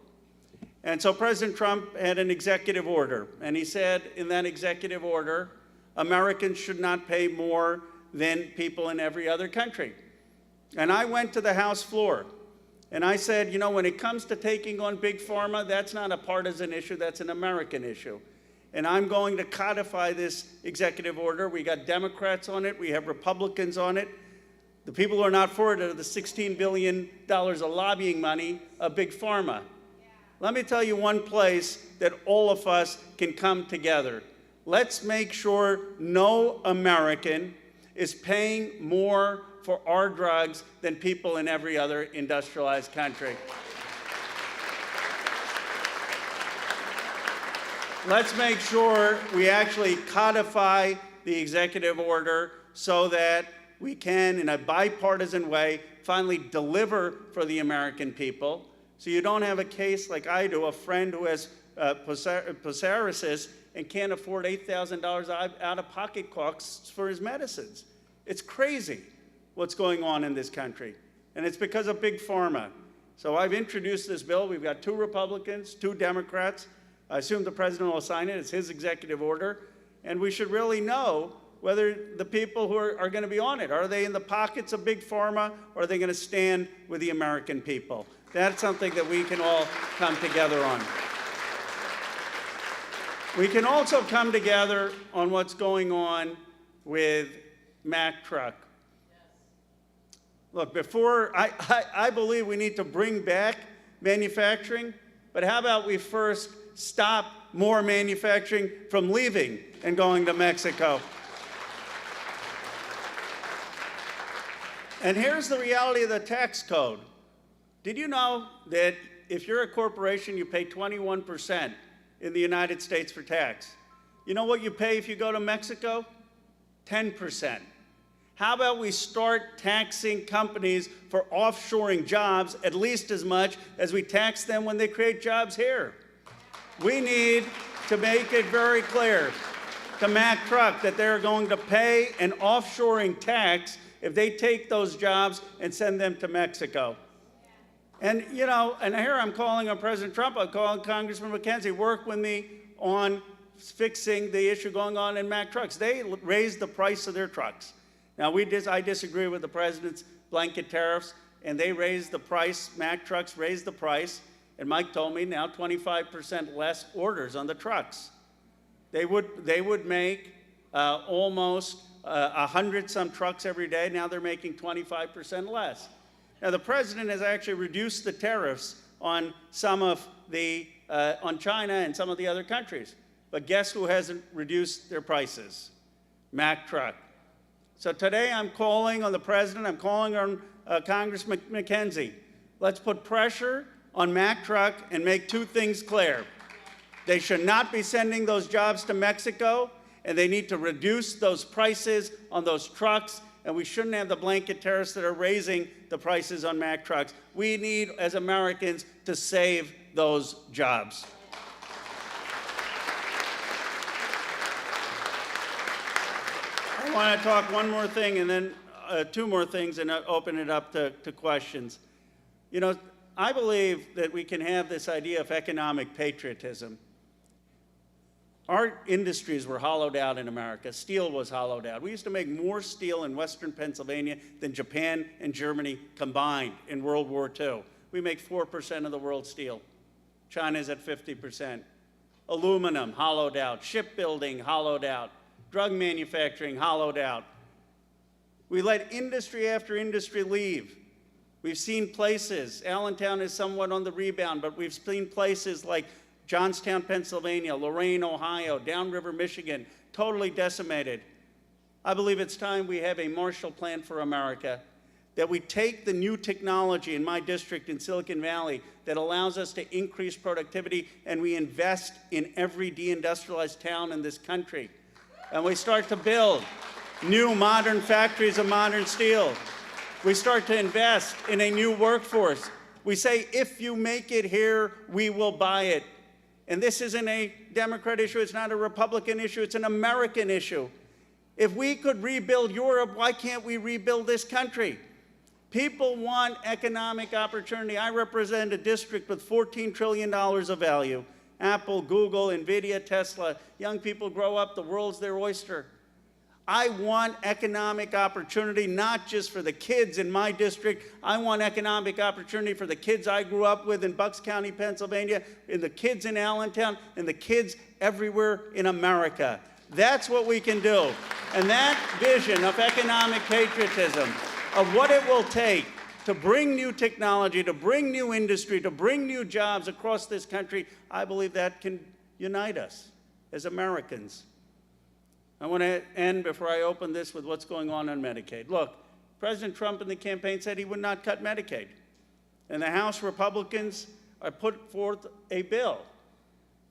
And so President Trump had an executive order, and he said in that executive order, Americans should not pay more than people in every other country. And I went to the House floor, and I said, you know, when it comes to taking on big pharma, that's not a partisan issue, that's an American issue. And I'm going to codify this executive order. We got Democrats on it, we have Republicans on it. The people who are not for it are the $16 billion of lobbying money of big pharma. Let me tell you one place that all of us can come together. Let's make sure no American is paying more for our drugs than people in every other industrialized country. Let's make sure we actually codify the executive order so that we can, in a bipartisan way, finally deliver for the American people. So you don't have a case like I do, a friend who has psoriasis and can't afford $8,000 out-of-pocket costs for his medicines. It's crazy what's going on in this country. And it's because of big pharma. So I've introduced this bill. We've got 2 Republicans, 2 Democrats. I assume the president will sign it. It's his executive order. And we should really know whether the people who are going to be on it, are they in the pockets of big pharma, or are they going to stand with the American people? That's something that we can all come together on. We can also come together on what's going on with Mack Truck. Look, I believe we need to bring back manufacturing, but how about we first stop more manufacturing from leaving and going to Mexico? And here's the reality of the tax code. Did you know that if you're a corporation, you pay 21% in the United States for tax? You know what you pay if you go to Mexico? 10%. How about we start taxing companies for offshoring jobs at least as much as we tax them when they create jobs here? We need to make it very clear to Mack Truck that they're going to pay an offshoring tax if they take those jobs and send them to Mexico. And, you know, and here I'm calling on President Trump, I'm calling Congressman McKenzie, work with me on fixing the issue going on in Mack Trucks. They raised the price of their trucks. Now, I disagree with the president's blanket tariffs, and they raised the price, Mack Trucks raised the price, and Mike told me now 25% less orders on the trucks. They would make almost 100-some trucks every day. Now they're making 25% less. Now, the president has actually reduced the tariffs on some of the, on China and some of the other countries. But guess who hasn't reduced their prices? Mack Truck. So today I'm calling on the president, I'm calling on Congressman McKenzie. Let's put pressure on Mack Truck and make two things clear. They should not be sending those jobs to Mexico, and they need to reduce those prices on those trucks, and we shouldn't have the blanket tariffs that are raising the prices on Mack Trucks. We need, as Americans, to save those jobs. I want to talk one more thing and then two more things and open it up to questions. You know, I believe that we can have this idea of economic patriotism. Our industries were hollowed out in America. Steel was hollowed out. We used to make more steel in Western Pennsylvania than Japan and Germany combined in World War II. We make 4% of the world's steel. China's at 50%. Aluminum, hollowed out. Shipbuilding, hollowed out. Drug manufacturing, hollowed out. We let industry after industry leave. We've seen places, Allentown is somewhat on the rebound, but we've seen places like Johnstown, Pennsylvania, Lorain, Ohio, Downriver, Michigan, totally decimated. I believe it's time we have a Marshall Plan for America, that we take the new technology in my district in Silicon Valley that allows us to increase productivity, and we invest in every deindustrialized town in this country. And we start to build new modern factories of modern steel. We start to invest in a new workforce. We say, if you make it here, we will buy it. And this isn't a Democrat issue, it's not a Republican issue, it's an American issue. If we could rebuild Europe, why can't we rebuild this country? People want economic opportunity. I represent a district with $14 trillion of value. Apple, Google, NVIDIA, Tesla. Young people grow up, the world's their oyster. I want economic opportunity, not just for the kids in my district. I want economic opportunity for the kids I grew up with in Bucks County, Pennsylvania, and the kids in Allentown, and the kids everywhere in America. That's what we can do. And that vision of economic patriotism, of what it will take to bring new technology, to bring new industry, to bring new jobs across this country, I believe that can unite us as Americans. I want to end before I open this with what's going on Medicaid. Look, President Trump in the campaign said he would not cut Medicaid. And the House Republicans put forth a bill.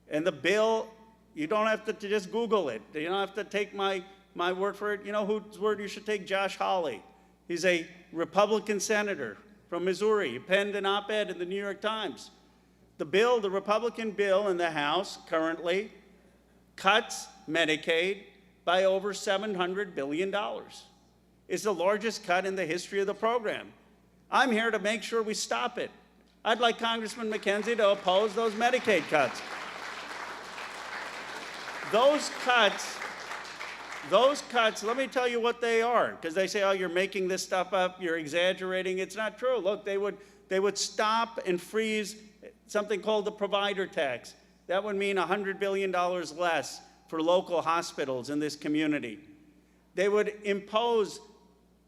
And the bill, you don't have to just Google it. You don't have to take my word for it. You know whose word you should take? Josh Hawley. He's a Republican senator from Missouri. He penned an op-ed in the New York Times. The bill, the Republican bill in the House currently cuts Medicaid by over $700 billion. It's the largest cut in the history of the program. I'm here to make sure we stop it. I'd like Congressman McKenzie to oppose those Medicaid cuts. Those cuts, let me tell you what they are, because they say, oh, you're making this stuff up, you're exaggerating. It's not true. Look, they would stop and freeze something called the provider tax. That would mean $100 billion less for local hospitals in this community. They would impose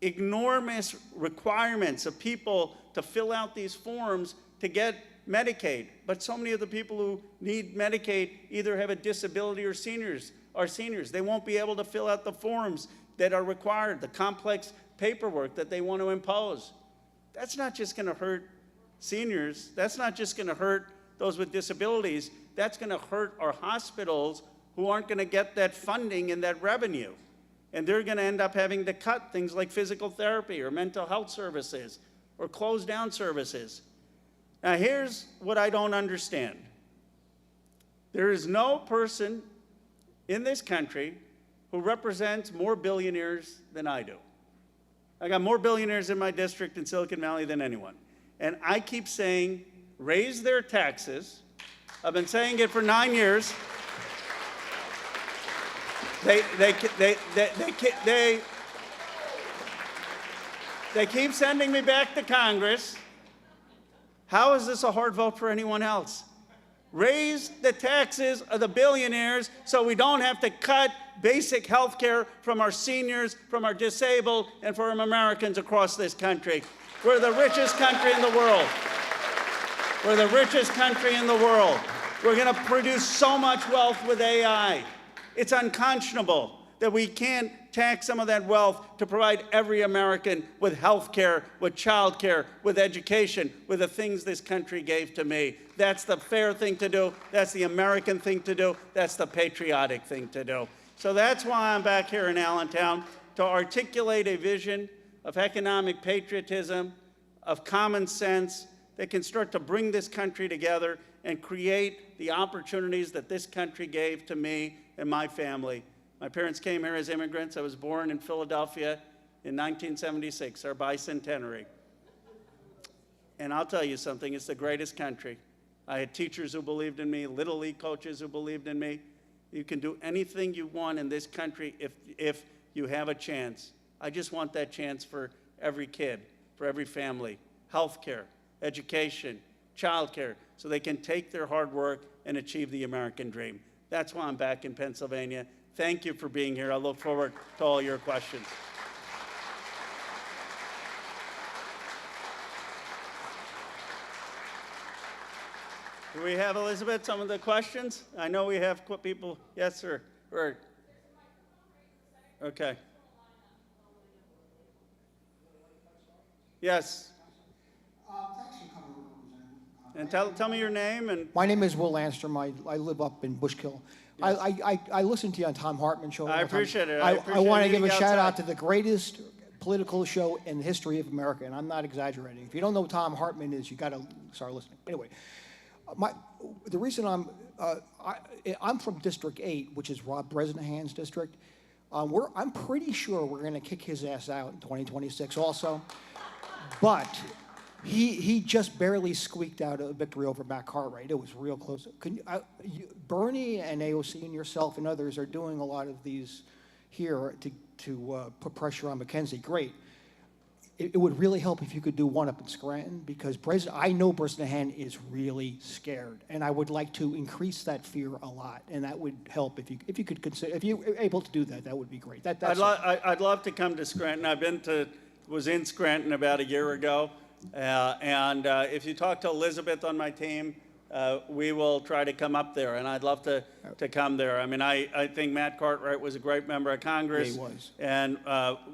enormous requirements of people to fill out these forms to get Medicaid. But so many of the people who need Medicaid either have a disability or are seniors. They won't be able to fill out the forms that are required, the complex paperwork that they want to impose. That's not just going to hurt seniors. That's not just going to hurt those with disabilities. That's going to hurt our hospitals who aren't going to get that funding and that revenue. And they're going to end up having to cut things like physical therapy or mental health services or close down services. Now, here's what I don't understand. There is no person in this country who represents more billionaires than I do. I got more billionaires in my district in Silicon Valley than anyone. And I keep saying, raise their taxes. I've been saying it for 9 years. They keep sending me back to Congress. How is this a hard vote for anyone else? Raise the taxes of the billionaires so we don't have to cut basic health care from our seniors, from our disabled, and from Americans across this country. We're the richest country in the world. We're the richest country in the world. We're going to produce so much wealth with AI. It's unconscionable that we can't tax some of that wealth to provide every American with health care, with child care, with education, with the things this country gave to me. That's the fair thing to do. That's the American thing to do. That's the patriotic thing to do. So that's why I'm back here in Allentown, to articulate a vision of economic patriotism, of common sense that can start to bring this country together and create the opportunities that this country gave to me and my family. My parents came here as immigrants. I was born in Philadelphia in 1976, our bicentenary. And I'll tell you something, it's the greatest country. I had teachers who believed in me, Little League coaches who believed in me. You can do anything you want in this country if you have a chance. I just want that chance for every kid, for every family. Health care, education, child care, so they can take their hard work and achieve the American dream. That's why I'm back in Pennsylvania. Thank you for being here. I look forward to all your questions. Do we have, Elizabeth, some of the questions? I know we have people. Yes, sir. Okay. Yes. And tell me your name and. My name is Will Landstrom. I live up in Bushkill. Yes. I listen to you on Tom Hartman show. I appreciate it. I want to give a shout out outside. to the greatest political show in the history of America, and I'm not exaggerating. If you don't know who Tom Hartman is, you got to start listening. Anyway, the reason I'm from District 8, which is Rob Bresnahan's district. I'm pretty sure we're going to kick his ass out in 2026 also, but he just barely squeaked out a victory over Matt Cartwright. It was real close. Bernie and AOC and yourself and others are doing a lot of these here to put pressure on McKenzie. Great. It would really help if you could do one up in Scranton, because I know Bresnahan is really scared, and I would like to increase that fear a lot, and that would help if you could consider, if you're able to do that, that would be great. I'd love to come to Scranton. Was in Scranton about a year ago, and if you talk to Elizabeth on my team, we will try to come up there, and I'd love to come there. I mean, I think Matt Cartwright was a great member of Congress. Yeah, he was. And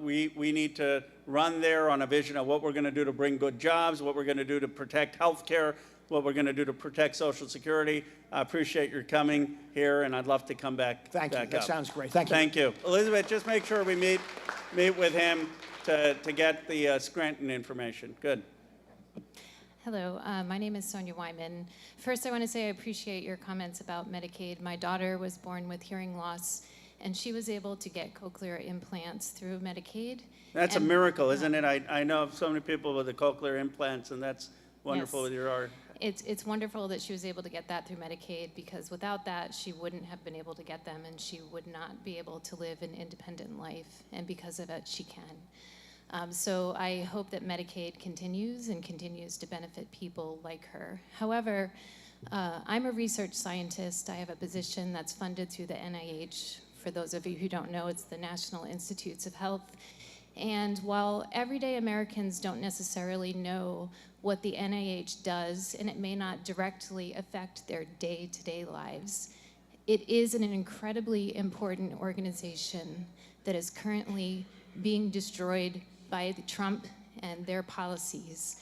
we need to run there on a vision of what we're going to do to bring good jobs, what we're going to do to protect health care, what we're going to do to protect Social Security. I appreciate your coming here, and I'd love to come back. Thank you. That sounds great. Thank you. Thank you. Elizabeth, just make sure we meet with him to get the Scranton information. Good. Hello, my name is Sonia Wyman. First, I want to say I appreciate your comments about Medicaid. My daughter was born with hearing loss, and she was able to get cochlear implants through Medicaid. That's a miracle, isn't it? I know of so many people with the cochlear implants, and that's wonderful Yes. with your art. It's wonderful that she was able to get that through Medicaid, because without that, she wouldn't have been able to get them, and she would not be able to live an independent life, and because of it, she can. So I hope that Medicaid continues to benefit people like her. However, I'm a research scientist. I have a position that's funded through the NIH. For those of you who don't know, it's the National Institutes of Health. And while everyday Americans don't necessarily know what the NIH does, and it may not directly affect their day-to-day lives, it is an incredibly important organization that is currently being destroyed by Trump and their policies.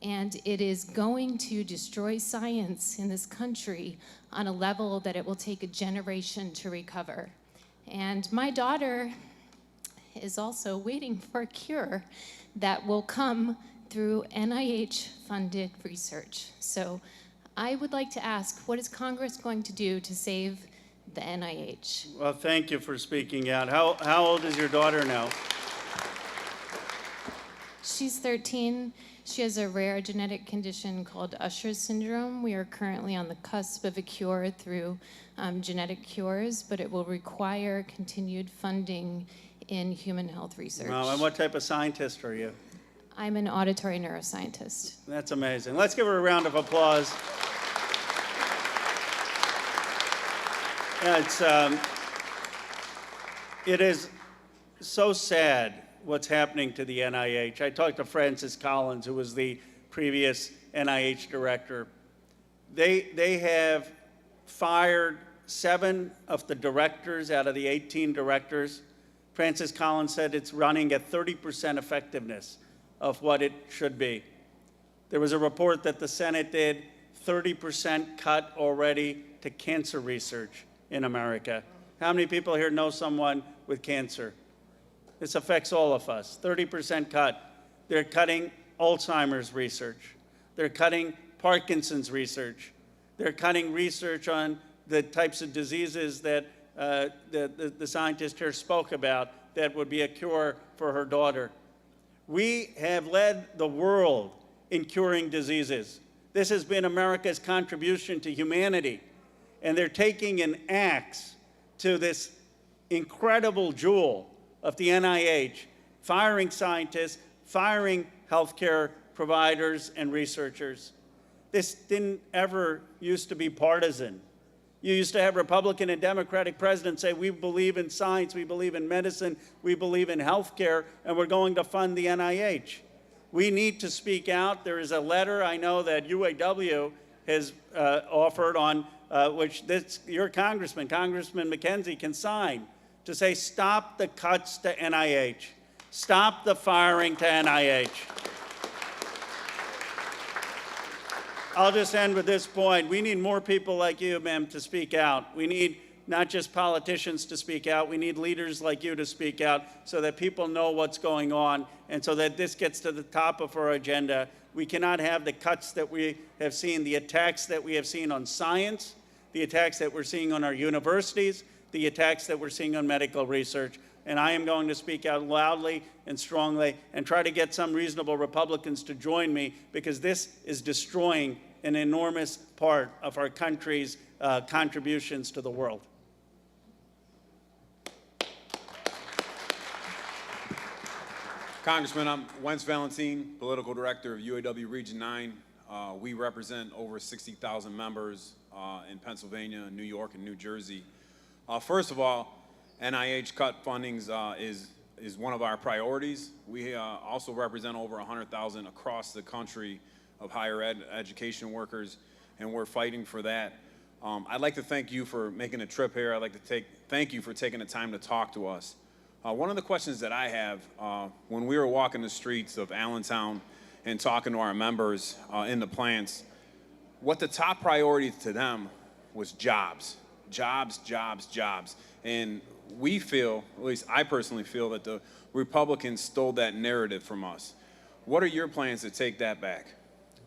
And it is going to destroy science in this country on a level that it will take a generation to recover. And my daughter is also waiting for a cure that will come through NIH-funded research. So I would like to ask, what is Congress going to do to save the NIH? Well, thank you for speaking out. How old is your daughter now? She's 13. She has a rare genetic condition called Usher's syndrome. We are currently on the cusp of a cure through genetic cures, but it will require continued funding in human health research. Well, and what type of scientist are you? I'm an auditory neuroscientist. That's amazing. Let's give her a round of applause. Yeah, it is so sad what's happening to the NIH. I talked to Francis Collins, who was the previous NIH director. They have fired 7 of the directors out of the 18 directors. Francis Collins said it's running at 30% effectiveness of what it should be. There was a report that the Senate did, 30% cut already to cancer research in America. How many people here know someone with cancer? This affects all of us, 30% cut. They're cutting Alzheimer's research. They're cutting Parkinson's research. They're cutting research on the types of diseases that the scientist here spoke about that would be a cure for her daughter. We have led the world in curing diseases. This has been America's contribution to humanity. And they're taking an axe to this incredible jewel of the NIH, firing scientists, firing healthcare providers and researchers. This didn't ever used to be partisan. You used to have Republican and Democratic presidents say, we believe in science, we believe in medicine, we believe in healthcare, and we're going to fund the NIH. We need to speak out. There is a letter I know that UAW has offered on which your Congressman McKenzie, can sign to say, stop the cuts to NIH. Stop the firing to NIH. I'll just end with this point. We need more people like you, ma'am, to speak out. We need not just politicians to speak out. We need leaders like you to speak out so that people know what's going on and so that this gets to the top of our agenda. We cannot have the cuts that we have seen, the attacks that we have seen on science, the attacks that we're seeing on our universities, the attacks that we're seeing on medical research. And I am going to speak out loudly and strongly and try to get some reasonable Republicans to join me, because this is destroying an enormous part of our country's contributions to the world. Congressman, I'm Wentz Valentine, Political Director of UAW Region 9. We represent over 60,000 members in Pennsylvania, New York, and New Jersey. First of all, NIH cut fundings is one of our priorities. We also represent over 100,000 across the country of higher education workers, and we're fighting for that. I'd like to thank you for making a trip here. I'd like to thank you for taking the time to talk to us. One of the questions that I have, when we were walking the streets of Allentown and talking to our members in the plants, what the top priority to them was jobs. Jobs, jobs, jobs. And we feel, at least I personally feel, that the Republicans stole that narrative from us. What are your plans to take that back?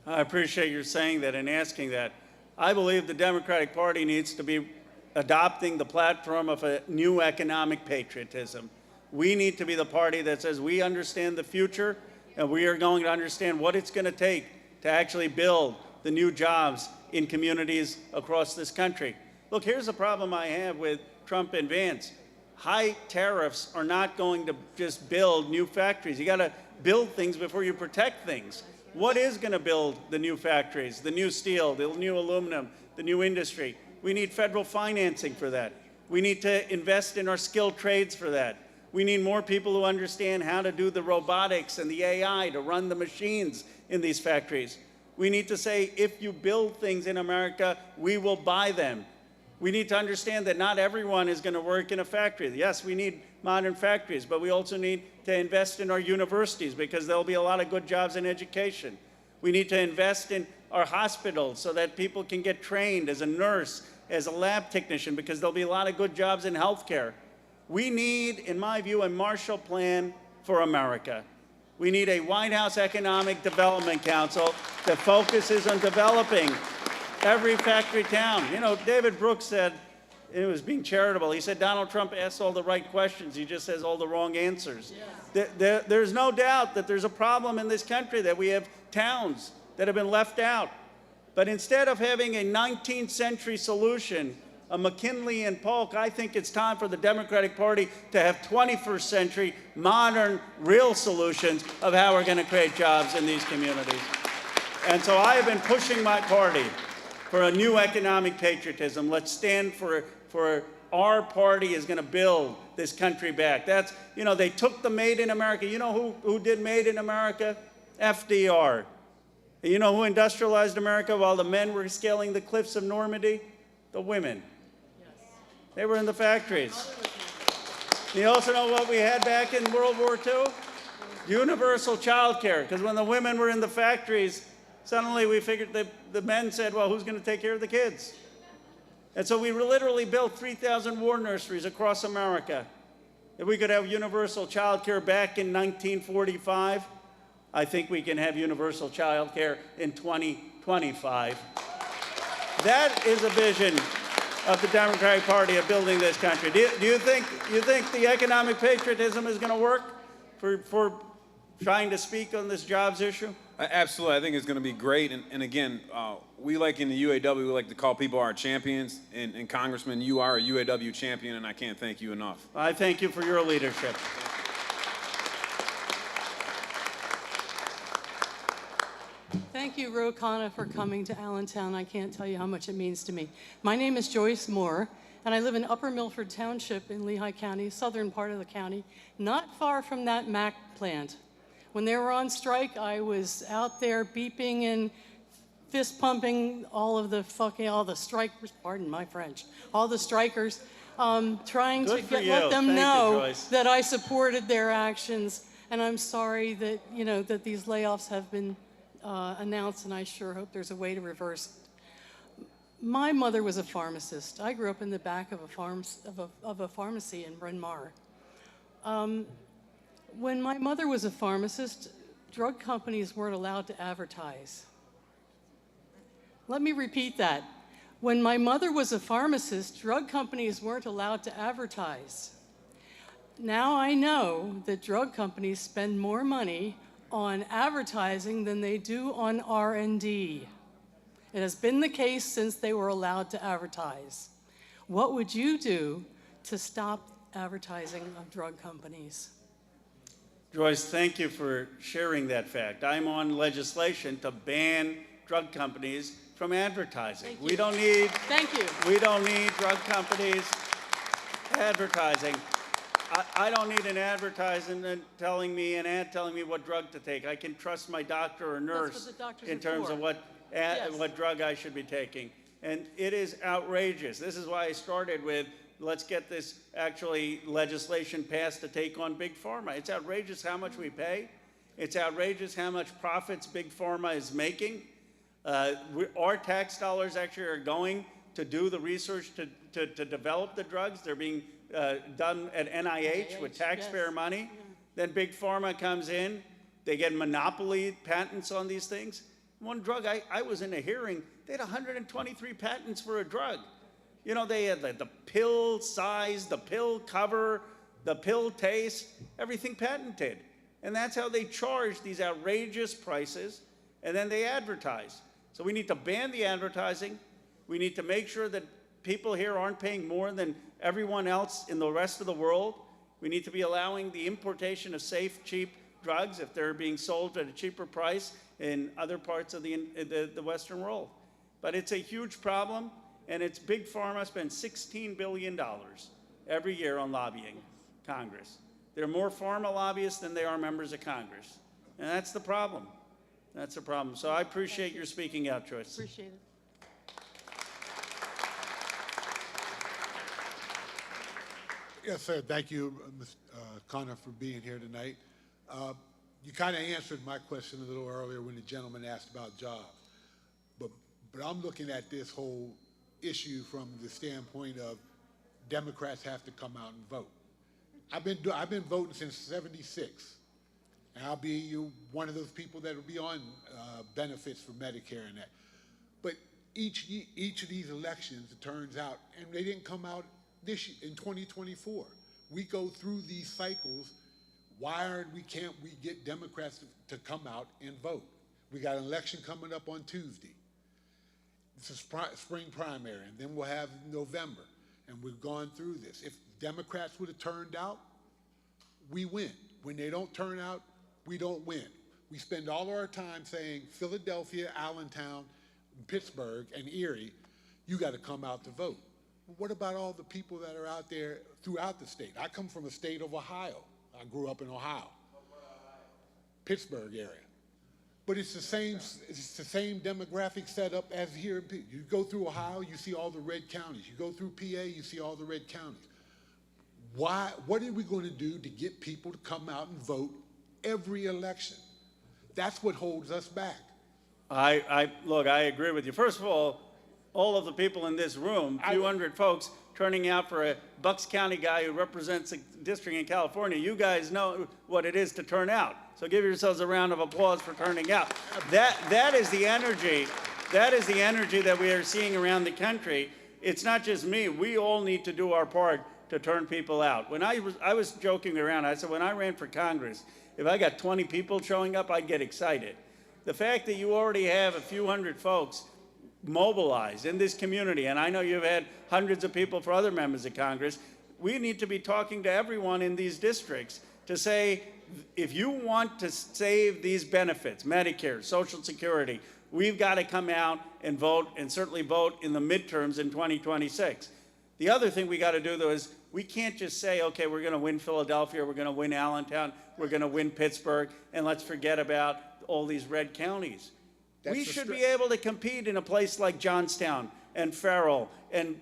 I appreciate your saying that and asking that. I believe the Democratic Party needs to be adopting the platform of a new economic patriotism. We need to be the party that says we understand the future and we are going to understand what it's going to take to actually build the new jobs in communities across this country. Look, here's a problem I have with Trump and Vance. High tariffs are not going to just build new factories. You got to build things before you protect things. What is going to build the new factories, the new steel, the new aluminum, the new industry? We need federal financing for that. We need to invest in our skilled trades for that. We need more people who understand how to do the robotics and the AI to run the machines in these factories. We need to say, if you build things in America, we will buy them. We need to understand that not everyone is going to work in a factory. Yes, we need modern factories, but we also need to invest in our universities because there'll be a lot of good jobs in education. We need to invest in our hospitals so that people can get trained as a nurse, as a lab technician, because there'll be a lot of good jobs in healthcare. We need, in my view, a Marshall Plan for America. We need a White House Economic Development Council that focuses on developing every factory town. You know, David Brooks said, it was being charitable, he said Donald Trump asks all the right questions, he just says all the wrong answers. There's no doubt that there's a problem in this country that we have towns that have been left out. But instead of having a 19th century solution, a McKinley and Polk, I think it's time for the Democratic Party to have 21st century, modern, real solutions of how we're going to create jobs in these communities. And so I have been pushing my party for a new economic patriotism. Let's stand for our party is going to build this country back. That's, you know, they took the Made in America. You know who did Made in America? FDR. You know who industrialized America while the men were scaling the cliffs of Normandy? The women. They were in the factories. You also know what we had back in World War II? Universal child care, because when the women were in the factories, suddenly we figured the men said, well, who's going to take care of the kids? And so we literally built 3,000 war nurseries across America. If we could have universal child care back in 1945, I think we can have universal child care in 2025. That is a vision of the Democratic Party of building this country. Do you think the economic patriotism is going to work for trying to speak on this jobs issue? Absolutely. I think it's going to be great. And again, we like in the UAW, we like to call people our champions. And Congressman, you are a UAW champion, and I can't thank you enough. I thank you for your leadership. Thank you, Khanna, for coming to Allentown. I can't tell you how much it means to me. My name is Joyce Moore, and I live in Upper Milford Township in Lehigh County, southern part of the county, not far from that Mac plant. When they were on strike, I was out there beeping and fist pumping all the strikers, pardon my French, all the strikers, trying to let them know that I supported their actions. And I'm sorry that, you know, that these layoffs have been announced, and I sure hope there's a way to reverse it. My mother was a pharmacist. I grew up in the back of a pharmacy in Bryn Mawr. When my mother was a pharmacist, drug companies weren't allowed to advertise. Let me repeat that. When my mother was a pharmacist, drug companies weren't allowed to advertise. Now I know that drug companies spend more money on advertising than they do on R&D. It has been the case since they were allowed to advertise. What would you do to stop advertising of drug companies? Joyce, thank you for sharing that fact. I'm on legislation to ban drug companies from advertising. We don't need drug companies advertising. I don't need an advertisement telling me, an ad telling me what drug to take. I can trust my doctor or nurse in terms of what drug I should be taking. And it is outrageous. This is why I started with, let's get this actually legislation passed to take on Big Pharma. It's outrageous how much we pay. It's outrageous how much profits Big Pharma is making. Our tax dollars actually are going to do the research to develop the drugs. They're being done at NIH with taxpayer money. Then Big Pharma comes in. They get monopoly patents on these things. One drug, I was in a hearing, they had 123 patents for a drug. You know, they had the pill size, the pill cover, the pill taste, everything patented. And that's how they charge these outrageous prices, and then they advertise. So we need to ban the advertising. We need to make sure that people here aren't paying more than everyone else in the rest of the world. We need to be allowing the importation of safe, cheap drugs if they're being sold at a cheaper price in other parts of the Western world. But it's a huge problem, and it's Big Pharma spends $16 billion every year on lobbying Congress. There are more pharma lobbyists than there are members of Congress. And that's the problem. That's the problem. So I appreciate your speaking out, Joyce. Appreciate it. Yes, sir. Thank you, Ms. Khanna, for being here tonight. You kind of answered my question a little earlier when the gentleman asked about jobs. But I'm looking at this whole issue from the standpoint of Democrats have to come out and vote. I've been voting since '76, and I'll be one of those people that will be on benefits for Medicare and that. But each of these elections, it turns out, and they didn't come out this year, in 2024. We go through these cycles. Why can't we get Democrats to come out and vote? We got an election coming up on Tuesday. It's a spring primary, and then we'll have November, and we've gone through this. If Democrats would have turned out, we win. When they don't turn out, we don't win. We spend all of our time saying Philadelphia, Allentown, Pittsburgh, and Erie, you got to come out to vote. What about all the people that are out there throughout the state? I come from the state of Ohio. I grew up in Ohio, Pittsburgh area. But it's the same demographic setup as here. You go through Ohio, you see all the red counties. You go through PA, you see all the red counties. What are we going to do to get people to come out and vote every election? That's what holds us back. Look, I agree with you. First of all of the people in this room, a few hundred folks turning out for a Bucks County guy who represents a district in California, you guys know what it is to turn out. So give yourselves a round of applause for turning out. That is the energy. That is the energy that we are seeing around the country. It's not just me. We all need to do our part to turn people out. When I was joking around, I said when I ran for Congress, if I got 20 people showing up, I'd get excited. The fact that you already have a few hundred folks mobilized in this community, and I know you've had hundreds of people for other members of Congress, we need to be talking to everyone in these districts to say, if you want to save these benefits, Medicare, Social Security, we've got to come out and vote, and certainly vote in the midterms in 2026. The other thing we got to do, though, is we can't just say, okay, we're going to win Philadelphia, we're going to win Allentown, we're going to win Pittsburgh, and let's forget about all these red counties. We should be able to compete in a place like Johnstown and Farrell and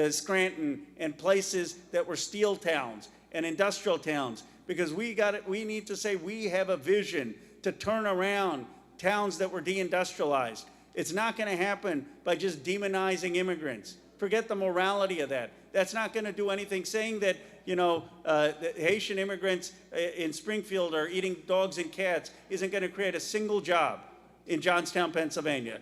Scranton and places that were steel towns and industrial towns, because we need to say we have a vision to turn around towns that were deindustrialized. It's not going to happen by just demonizing immigrants. Forget the morality of that. That's not going to do anything. Saying that, the Haitian immigrants in Springfield are eating dogs and cats isn't going to create a single job in Johnstown, Pennsylvania.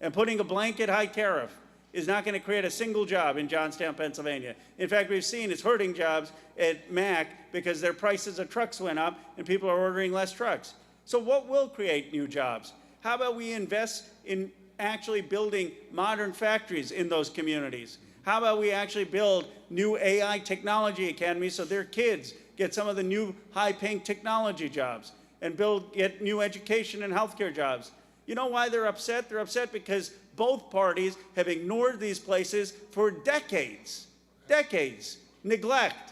And putting a blanket high tariff is not going to create a single job in Johnstown, Pennsylvania. In fact, we've seen it's hurting jobs at Mack because their prices of trucks went up and people are ordering less trucks. So what will create new jobs? How about we invest in actually building modern factories in those communities? How about we actually build new AI technology academies so their kids get some of the new high-paying technology jobs and get new education and healthcare jobs? You know why they're upset? They're upset because both parties have ignored these places for decades, neglect.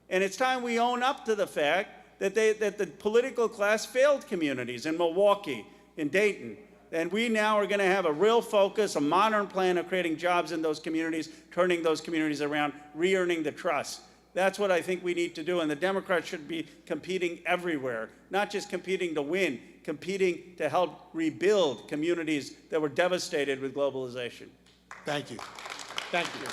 And it's time we own up to the fact that the political class failed communities in Milwaukee, in Dayton. And we now are going to have a real focus, a modern plan of creating jobs in those communities, turning those communities around, re-earning the trust. That's what I think we need to do, and the Democrats should be competing everywhere, not just competing to win, competing to help rebuild communities that were devastated with globalization. Thank you. Thank you.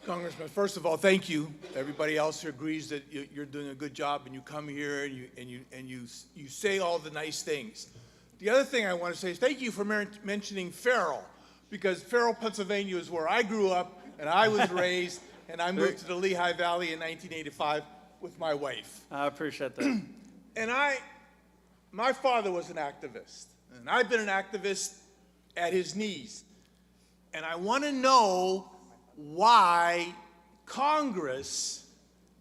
Congressman, first of all, thank you. Everybody else who agrees that you're doing a good job, and you come here and you say all the nice things. The other thing I want to say is thank you for mentioning Farrell, because Farrell, Pennsylvania is where I grew up and I was raised, and I moved to the Lehigh Valley in 1985 with my wife. I appreciate that. And my father was an activist, and I've been an activist at his knees. And I want to know why Congress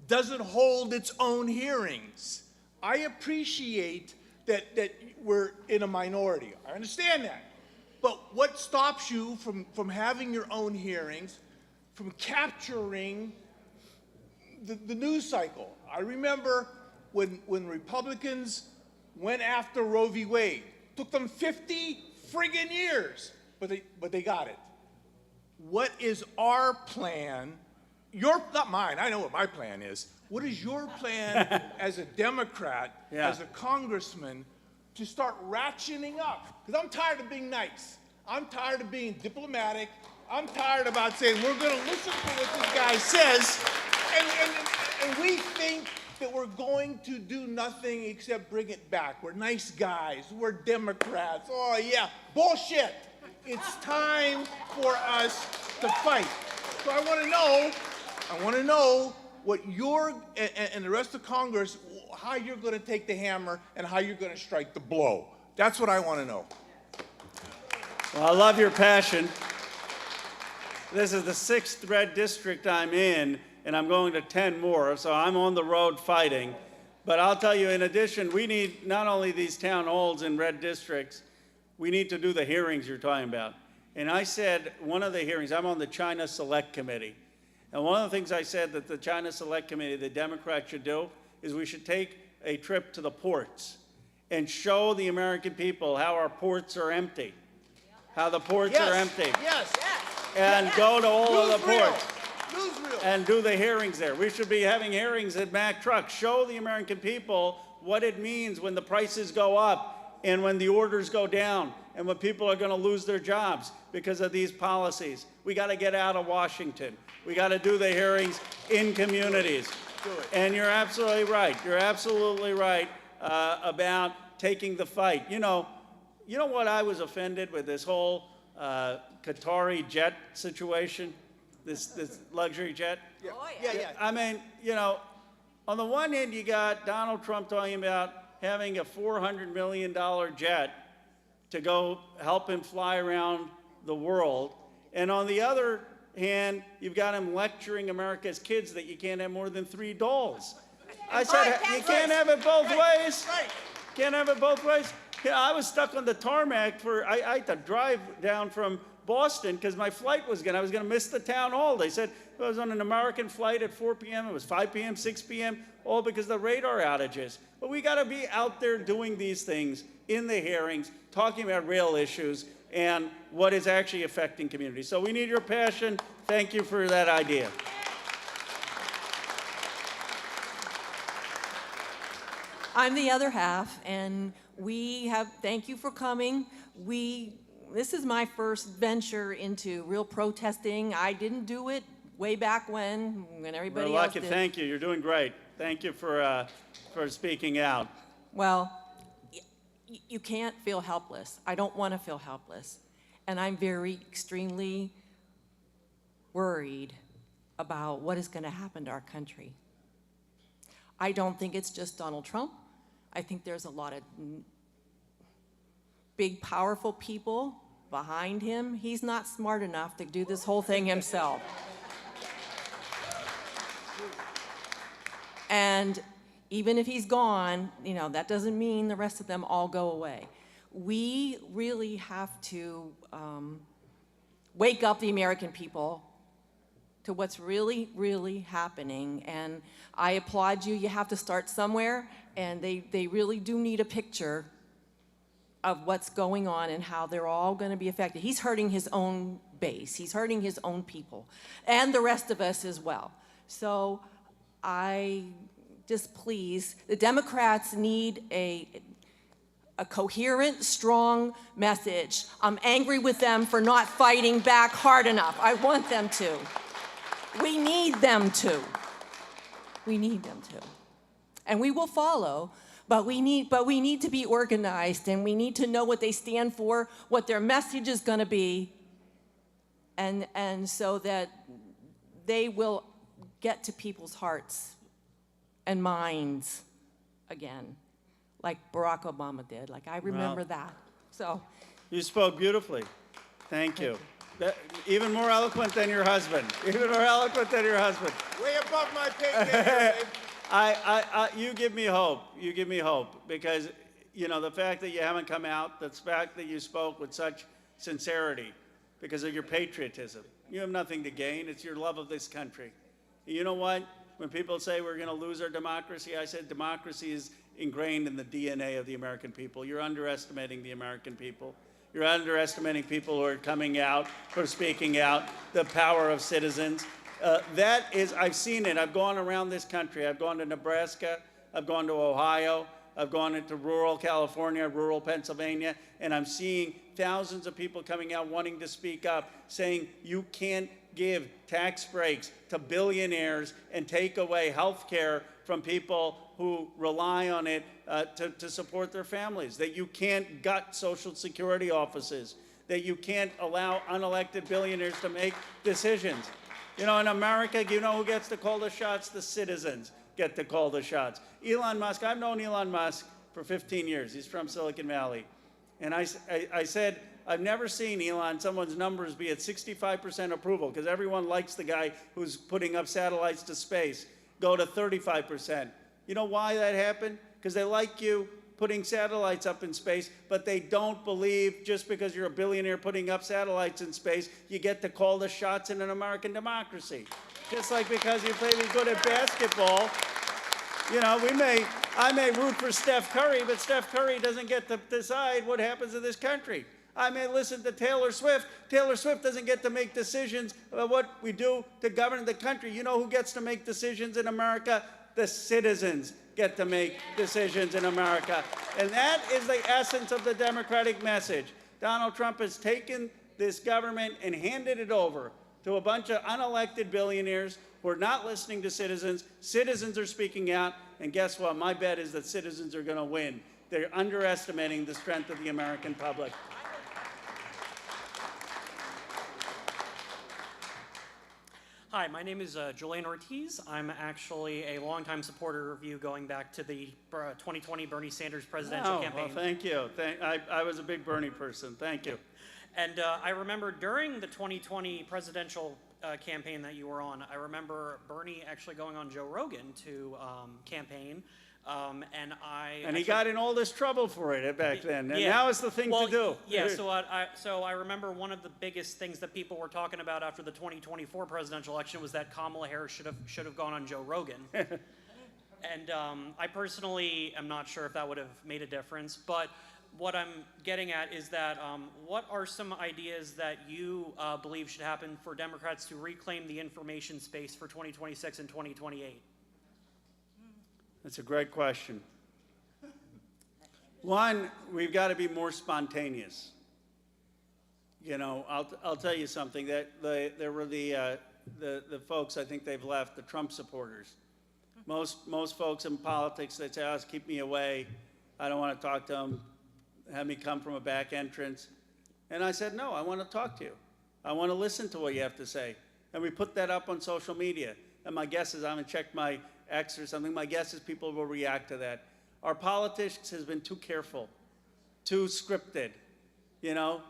doesn't hold its own hearings. I appreciate that we're in a minority. I understand that. But what stops you from having your own hearings, from capturing the news cycle? I remember when Republicans went after Roe v. Wade. Took them 50 friggin' years, but they got it. what is our plan? Not mine, I know what my plan is. What is your plan as a Democrat, as a congressman, to start ratcheting up? Because I'm tired of being nice. I'm tired of being diplomatic. I'm tired about saying we're going to listen to what this guy says, and we think that we're going to do nothing except bring it back. We're nice guys. We're Democrats. Oh, yeah. Bullshit. It's time for us to fight. So I want to know what you're, and the rest of Congress, how you're going to take the hammer and how you're going to strike the blow. That's what I want to know. Well, I love your passion. This is the 6th red district I'm in, and I'm going to 10 more, so I'm on the road fighting. But I'll tell you, in addition, we need not only these town halls in red districts, we need to do the hearings you're talking about. And I said, one of the hearings, I'm on the China Select Committee, and one of the things I said that the China Select Committee, the Democrats should do, is we should take a trip to the ports and show the American people how our ports are empty, how the ports are empty. Yes. And go to all of the Newsreel. ports Newsreel. and do the hearings there. We should be having hearings at Mack Trucks. Show the American people what it means when the prices go up and when the orders go down and when people are going to lose their jobs because of these policies. We got to get out of Washington. We got to do the hearings in communities. And you're absolutely right. You're absolutely right about taking the fight. You know what I was offended with this whole Qatari jet situation, this luxury jet? Yeah. I mean, on the one hand, you got Donald Trump talking about having a $400 million jet to go help him fly around the world. And on the other hand, you've got him lecturing America's kids that you can't have more than 3 dolls. I said, you can't have it both ways. Can't have it both ways. Yeah, I was stuck on the tarmac I had to drive down from Boston because my flight I was going to miss the town hall. They said I was on an American flight at 4 p.m. It was 5 p.m., 6 p.m., all because of the radar outages. But we got to be out there doing these things in the hearings, talking about real issues and what is actually affecting communities. So we need your passion. Thank you for that idea. I'm the other half, and thank you for coming. This is my first venture into real protesting. I didn't do it way back when everybody else did. Thank you. You're doing great. Thank you for speaking out. Well, you can't feel helpless. I don't want to feel helpless. And I'm extremely worried about what is going to happen to our country. I don't think it's just Donald Trump. I think there's a lot of big, powerful people behind him. He's not smart enough to do this whole thing himself. And even if he's gone, that doesn't mean the rest of them all go away. We really have to wake up the American people to what's really, really happening. And I applaud you. You have to start somewhere, and they really do need a picture of what's going on and how they're all going to be affected. He's hurting his own base. He's hurting his own people, and the rest of us as well. So please, the Democrats need a coherent, strong message. I'm angry with them for not fighting back hard enough. I want them to. We need them to. We need them to. And we will follow, but we need to be organized, and we need to know what they stand for, what their message is going to be, and so that they will get to people's hearts and minds again, like Barack Obama did. Like, I remember that. So you spoke beautifully. Thank you. Even more eloquent than your husband. Even more eloquent than your husband. Way above my pay grade. You give me hope. You give me hope because, the fact that you haven't come out, the fact that you spoke with such sincerity because of your patriotism. You have nothing to gain. It's your love of this country. You know what? When people say we're going to lose our democracy, I said democracy is ingrained in the DNA of the American people. You're underestimating the American people. You're underestimating people who are coming out, who are speaking out, the power of citizens. I've seen it. I've gone around this country. I've gone to Nebraska. I've gone to Ohio. I've gone into rural California, rural Pennsylvania, and I'm seeing thousands of people coming out wanting to speak up, saying you can't give tax breaks to billionaires and take away health care from people who rely on it to support their families, that you can't gut Social Security offices, that you can't allow unelected billionaires to make decisions. You know, in America, you know who gets to call the shots? The citizens get to call the shots. Elon Musk, I've known Elon Musk for 15 years. He's from Silicon Valley. And I said, I've never seen Elon, someone's numbers be at 65% approval, because everyone likes the guy who's putting up satellites to space, go to 35%. You know why that happened? Because they like you putting satellites up in space, but they don't believe just because you're a billionaire putting up satellites in space, you get to call the shots in an American democracy. Just like because you play good at basketball, you know, I may root for Steph Curry, but Steph Curry doesn't get to decide what happens in this country. I may listen to Taylor Swift. Taylor Swift doesn't get to make decisions about what we do to govern the country. You know who gets to make decisions in America? The citizens get to make decisions in America. And that is the essence of the Democratic message. Donald Trump has taken this government and handed it over to a bunch of unelected billionaires who are not listening to citizens. Citizens are speaking out, and guess what? My bet is that citizens are going to win. They're underestimating the strength of the American public. Hi, my name is Julian Ortiz. I'm actually a longtime supporter of you going back to the 2020 Bernie Sanders presidential campaign. Well, thank you. I was a big Bernie person. Thank you. And I remember during the 2020 presidential campaign that you were on, I remember Bernie actually going on Joe Rogan to campaign. And he got in all this trouble for it back then, and now it's the thing to do. Yeah, so I remember one of the biggest things that people were talking about after the 2024 presidential election was that Kamala Harris should have gone on Joe Rogan. And I personally am not sure if that would have made a difference, but what I'm getting at is that what are some ideas that you believe should happen for Democrats to reclaim the information space for 2026 and 2028? That's a great question. One, we've got to be more spontaneous. You know, I'll tell you something. That there were the folks, I think they've left, the Trump supporters. Most folks in politics, they say, "Oh, keep me away. I don't want to talk to them. Have me come from a back entrance." And I said, "No, I want to talk to you. I want to listen to what you have to say." And we put that up on social media. And my guess is, I haven't checked my X or something, my guess is people will react to that. Our politics has been too careful, too scripted. You know,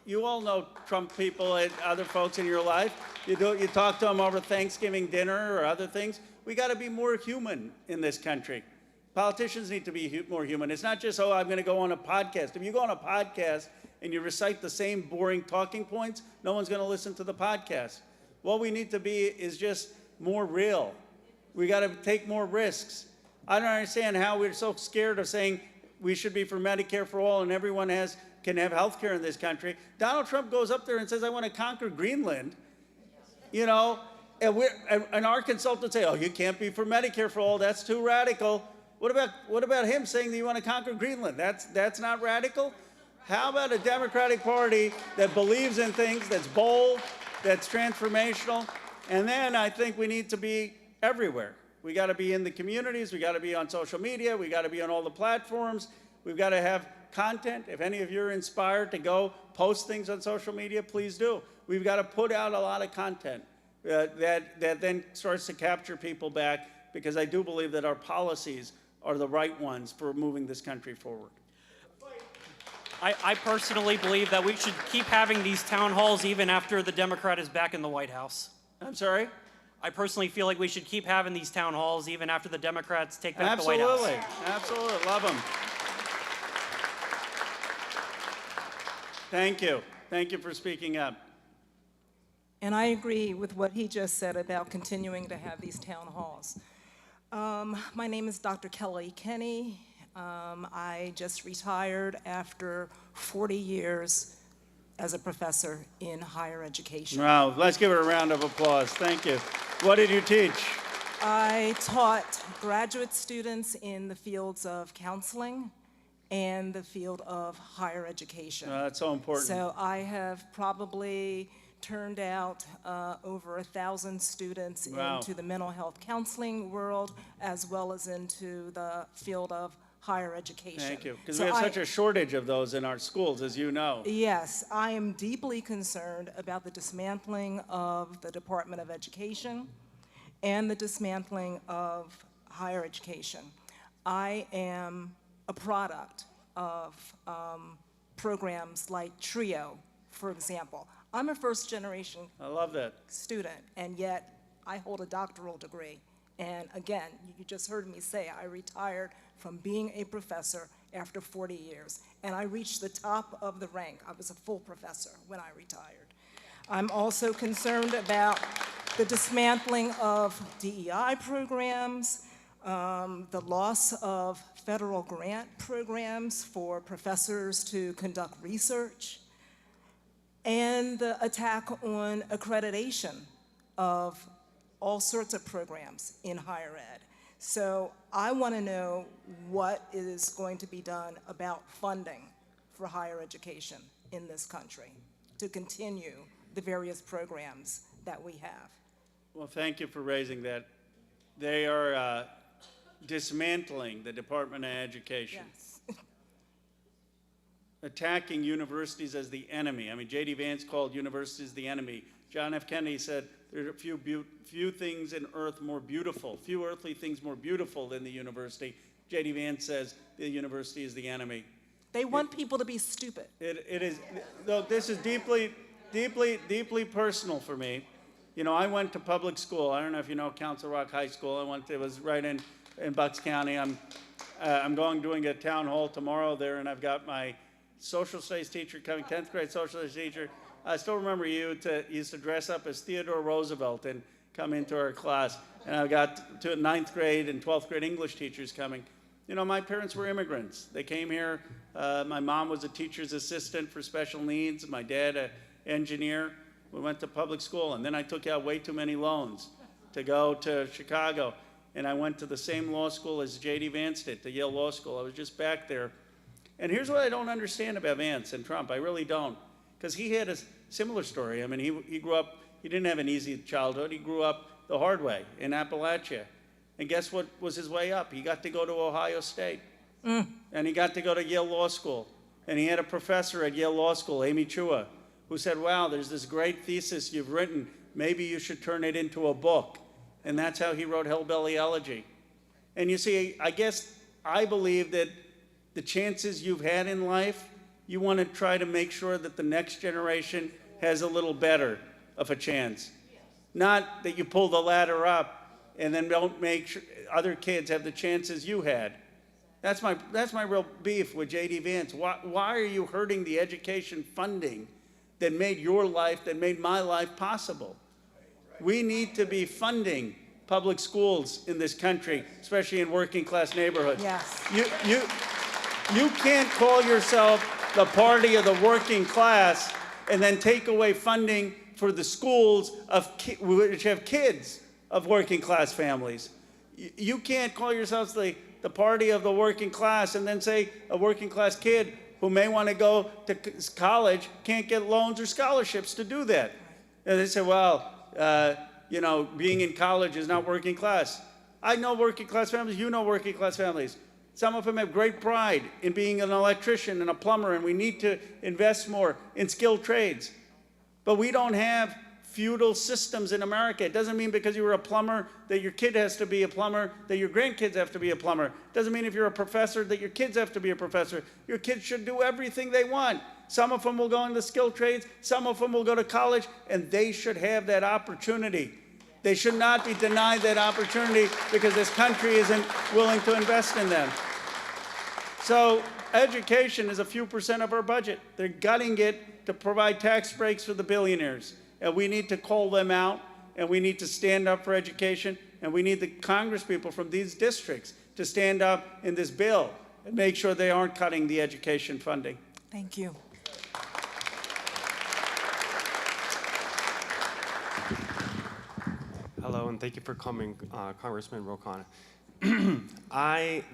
you all know Trump people and other folks in your life. You talk to them over Thanksgiving dinner or other things. We got to be more human in this country. Politicians need to be more human. It's not just, oh, I'm going to go on a podcast. If you go on a podcast and you recite the same boring talking points, no one's going to listen to the podcast. What we need to be is just more real. We got to take more risks. I don't understand how we're so scared of saying we should be for Medicare for all and everyone can have health care in this country. Donald Trump goes up there and says, I want to conquer Greenland. You know, and our consultants say, oh, you can't be for Medicare for all. That's too radical. What about him saying that you want to conquer Greenland? That's not radical? How about a Democratic Party that believes in things, that's bold, that's transformational? And then I think we need to be everywhere. We got to be in the communities. We got to be on social media. We got to be on all the platforms. We've got to have content. If any of you are inspired to go post things on social media, please do. We've got to put out a lot of content that then starts to capture people back, because I do believe that our policies are the right ones for moving this country forward. I personally believe that we should keep having these town halls even after the Democrat is back in the White House. I'm sorry? I personally feel like we should keep having these town halls even after the Democrats take back the White House. Absolutely. Love them. Thank you. Thank you for speaking up. And I agree with what he just said about continuing to have these town halls. My name is Dr. Kelly Kenny. I just retired after 40 years as a professor in higher education. Wow, let's give her a round of applause. Thank you. What did you teach? I taught graduate students in the fields of counseling and the field of higher education. That's so important. So I have probably turned out over 1,000 students Wow. into the mental health counseling world, as well as into the field of higher education. Thank you. Because So we have I- such a shortage of those in our schools, as you know. Yes, I am deeply concerned about the dismantling of the Department of Education and the dismantling of higher education. I am a product of programs like TRIO, for example. I'm a first-generation I love that. student, and yet I hold a doctoral degree. And again, you just heard me say I retired from being a professor after 40 years, and I reached the top of the rank. I was a full professor when I retired. I'm also concerned about the dismantling of DEI programs, the loss of federal grant programs for professors to conduct research, and the attack on accreditation of all sorts of programs in higher ed. So I want to know what is going to be done about funding for higher education in this country to continue the various programs that we have. Well, thank you for raising that. They are dismantling the Department of Education. Yes. Attacking universities as the enemy. I mean, J.D. Vance called universities the enemy. John F. Kennedy said there are few things in earth more beautiful, few earthly things more beautiful than the university. J.D. Vance says the university is the enemy. They want people to be stupid. It is, though this is deeply, deeply, deeply personal for me. You know, I went to public school. I don't know if you know Council Rock High School. It was right in Bucks County. I'm doing a town hall tomorrow there, and I've got my social studies teacher coming, 10th grade social studies teacher. I still remember you used to dress up as Theodore Roosevelt and come into our class. And I've got 9th grade and 12th grade English teachers coming. You know, my parents were immigrants. They came here. My mom was a teacher's assistant for special needs. My dad, an engineer. We went to public school. And then I took out way too many loans to go to Chicago. And I went to the same law school as J.D. Vance did, to Yale Law School. I was just back there. And here's what I don't understand about Vance and Trump. I really don't. Because he had a similar story. I mean, he grew up, he didn't have an easy childhood. He grew up the hard way in Appalachia. And guess what was his way up? He got to go to Ohio State. And he got to go to Yale Law School. And he had a professor at Yale Law School, Amy Chua, who said, wow, there's this great thesis you've written. Maybe you should turn it into a book. And that's how he wrote Hellbelly Elegy. And you see, I believe that the chances you've had in life, you want to try to make sure that the next generation has a little better of a chance. Not that you pull the ladder up and then don't make sure other kids have the chances you had. That's my real beef with J.D. Vance. Why are you hurting the education funding that made your life, that made my life possible? We need to be funding public schools in this country, especially in working class neighborhoods. Yes. You can't call yourself the party of the working class and then take away funding for the schools which have kids of working class families. You can't call yourselves the party of the working class and then say a working class kid who may want to go to college can't get loans or scholarships to do that. And they say, well, you know, being in college is not working class. I know working class families, you know working class families. Some of them have great pride in being an electrician and a plumber, and we need to invest more in skilled trades. But we don't have feudal systems in America. It doesn't mean because you were a plumber that your kid has to be a plumber, that your grandkids have to be a plumber. It doesn't mean if you're a professor that your kids have to be a professor. Your kids should do everything they want. Some of them will go into skilled trades, some of them will go to college, and they should have that opportunity. They should not be denied that opportunity because this country isn't willing to invest in them. So education is a few percent of our budget. They're gutting it to provide tax breaks for the billionaires. And we need to call them out, and we need to stand up for education, and we need the congresspeople from these districts to stand up in this bill and make sure they aren't cutting the education funding. Thank you. Hello, and thank you for coming, Congressman Khanna.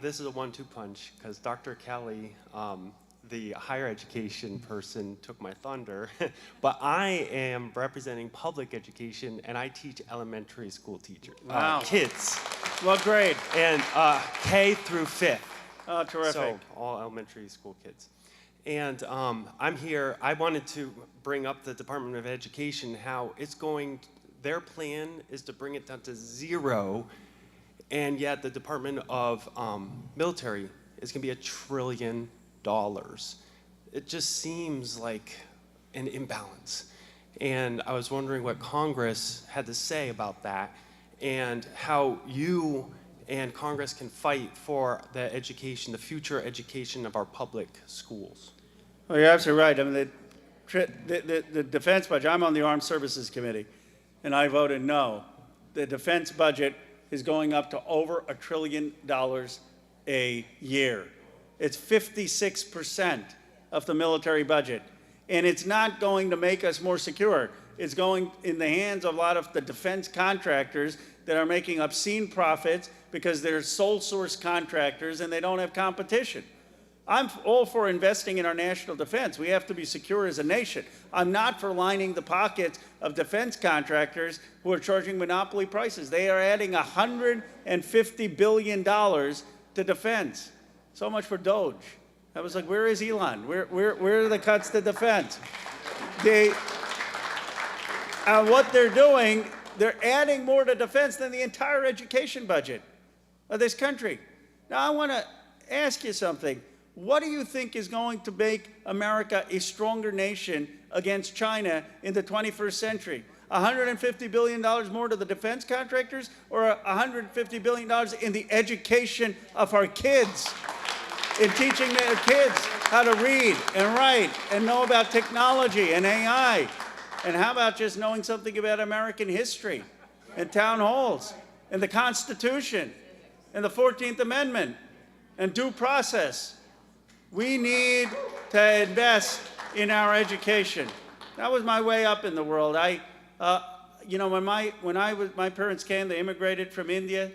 This is a 1-2 punch, because Dr. Kelly, the higher education person, took my thunder, but I am representing public education, and I teach elementary school Wow. kids. What grade? And K through 5th. Oh, terrific. So, all elementary school kids. And I'm here, I wanted to bring up the Department of Education, how it's going, their plan is to bring it down to 0, and yet the Department of Military is gonna be $1 trillion. It just seems like an imbalance. And I was wondering what Congress had to say about that, and how you and Congress can fight for the education, the future education of our public schools. Well, you're absolutely right. I mean, the defense budget, I'm on the Armed Services Committee, and I voted no. The defense budget is going up to over $1 trillion a year. It's 56% of the military budget. And it's not going to make us more secure. It's going in the hands of a lot of the defense contractors that are making obscene profits because they're sole source contractors and they don't have competition. I'm all for investing in our national defense. We have to be secure as a nation. I'm not for lining the pockets of defense contractors who are charging monopoly prices. They are adding $150 billion to defense. So much for Doge. I was like, where is Elon? Where are the cuts to defense? What they're doing, they're adding more to defense than the entire education budget of this country. Now, I want to ask you something. What do you think is going to make America a stronger nation against China in the 21st century? $150 billion more to the defense contractors, or $150 billion in the education of our kids, in teaching their kids how to read and write and know about technology and AI? And how about just knowing something about American history and town halls and the Constitution and the 14th Amendment and due process? We need to invest in our education. That was my way up in the world. When my parents came, they immigrated from India.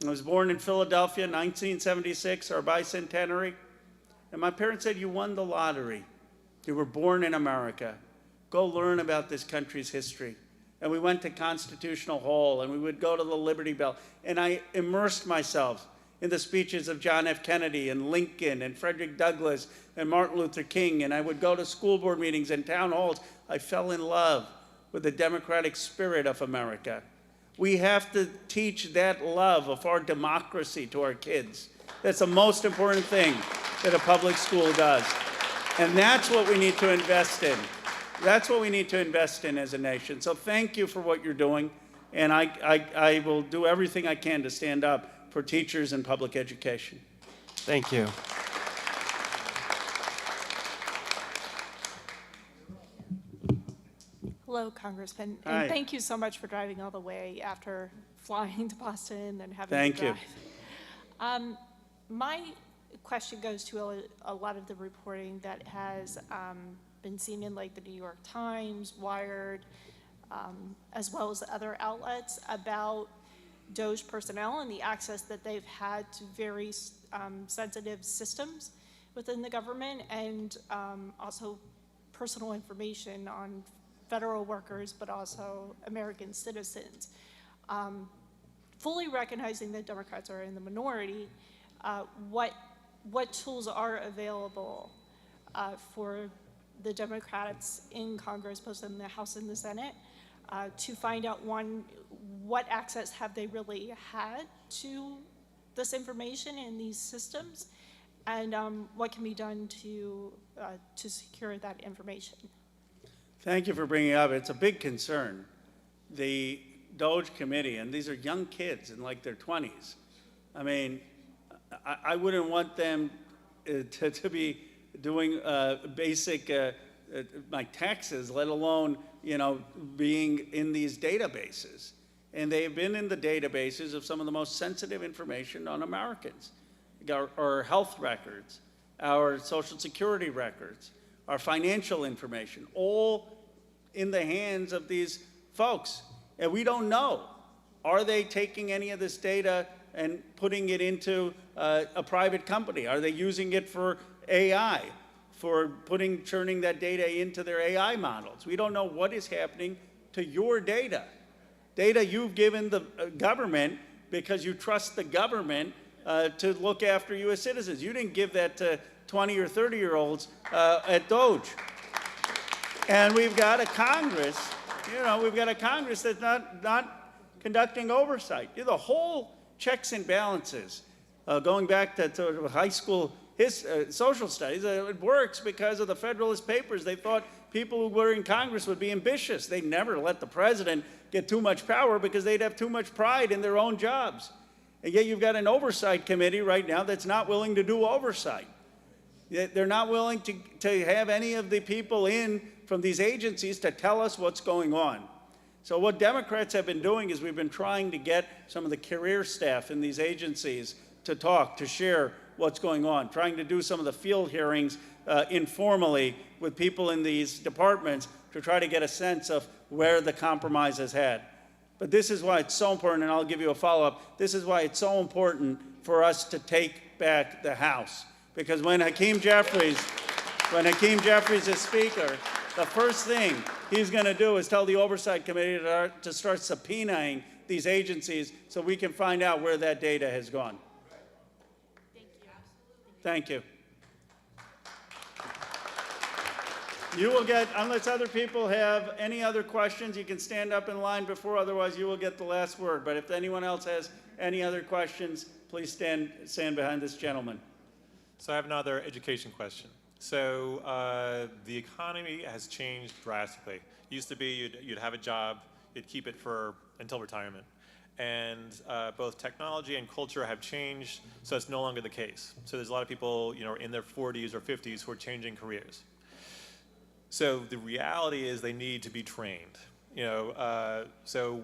I was born in Philadelphia, 1976, our bicentenary. And my parents said, you won the lottery. You were born in America. Go learn about this country's history. And we went to Constitutional Hall, and we would go to the Liberty Bell. And I immersed myself in the speeches of John F. Kennedy and Lincoln and Frederick Douglass and Martin Luther King. And I would go to school board meetings and town halls. I fell in love with the democratic spirit of America. We have to teach that love of our democracy to our kids. That's the most important thing that a public school does. And that's what we need to invest in. That's what we need to invest in as a nation. So thank you for what you're doing. And I will do everything I can to stand up for teachers and public education. Thank you. Hello, Congressman. Hi. And thank you so much for driving all the way after flying to Boston and having Thank to you. drive. My question goes to a lot of the reporting that has been seen in like the New York Times, Wired, as well as other outlets about DOJ personnel and the access that they've had to very sensitive systems within the government, and also personal information on federal workers, but also American citizens. Fully recognizing that Democrats are in the minority, what tools are available for the Democrats in Congress, both in the House and the Senate, to find out, one, what access have they really had to this information and these systems, and what can be done to secure that information? Thank you for bringing it up. It's a big concern. The DOJ committee, and these are young kids in like their 20s. I mean, I wouldn't want them to be doing basic my taxes, let alone being in these databases. And they have been in the databases of some of the most sensitive information on Americans. our health records, our Social Security records, our financial information, all in the hands of these folks. And we don't know, are they taking any of this data and putting it into a private company? Are they using it for AI, for turning that data into their AI models? We don't know what is happening to your data. Data you've given the government because you trust the government to look after you as citizens. You didn't give that to 20 or 30-year-olds at Doge. And we've got a Congress, that's not conducting oversight. The whole checks and balances, going back to high school social studies, it works because of the Federalist Papers. They thought people who were in Congress would be ambitious. They never let the president get too much power because they'd have too much pride in their own jobs. And yet you've got an oversight committee right now that's not willing to do oversight. They're not willing to have any of the people in from these agencies to tell us what's going on. So what Democrats have been doing is we've been trying to get some of the career staff in these agencies to talk, to share what's going on, trying to do some of the field hearings informally with people in these departments to try to get a sense of where the compromise has had. But this is why it's so important, and I'll give you a follow-up. This is why it's so important for us to take back the House. Because when Hakeem Jeffries is Speaker, the first thing he's going to do is tell the Oversight Committee to start subpoenaing these agencies so we can find out where that data has gone. Thank you. You will get, unless other people have any other questions, you can stand up in line before, otherwise you will get the last word. But if anyone else has any other questions, please stand behind this gentleman. So I have another education question. So the economy has changed drastically. Used to be you'd have a job, you'd keep it until retirement. And both technology and culture have changed, so it's no longer the case. So there's a lot of people, in their 40s or 50s who are changing careers. So the reality is they need to be trained. So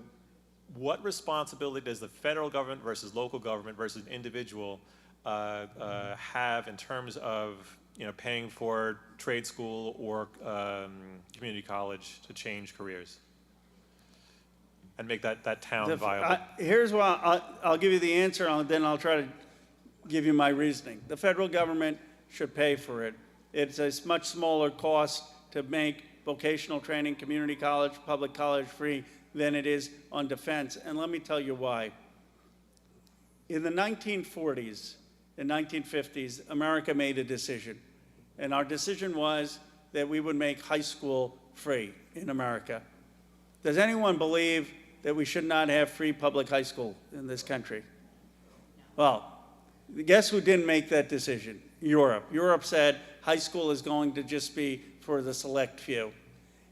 what responsibility does the federal government versus local government versus an individual have in terms of paying for trade school or community college to change careers and make that town viable? Here's why I'll give you the answer, and then I'll try to give you my reasoning. The federal government should pay for it. It's a much smaller cost to make vocational training, community college, public college free than it is on defense. And let me tell you why. In the 1940s and 1950s, America made a decision. And our decision was that we would make high school free in America. Does anyone believe that we should not have free public high school in this country? Well, guess who didn't make that decision? Europe. Europe said high school is going to just be for the select few.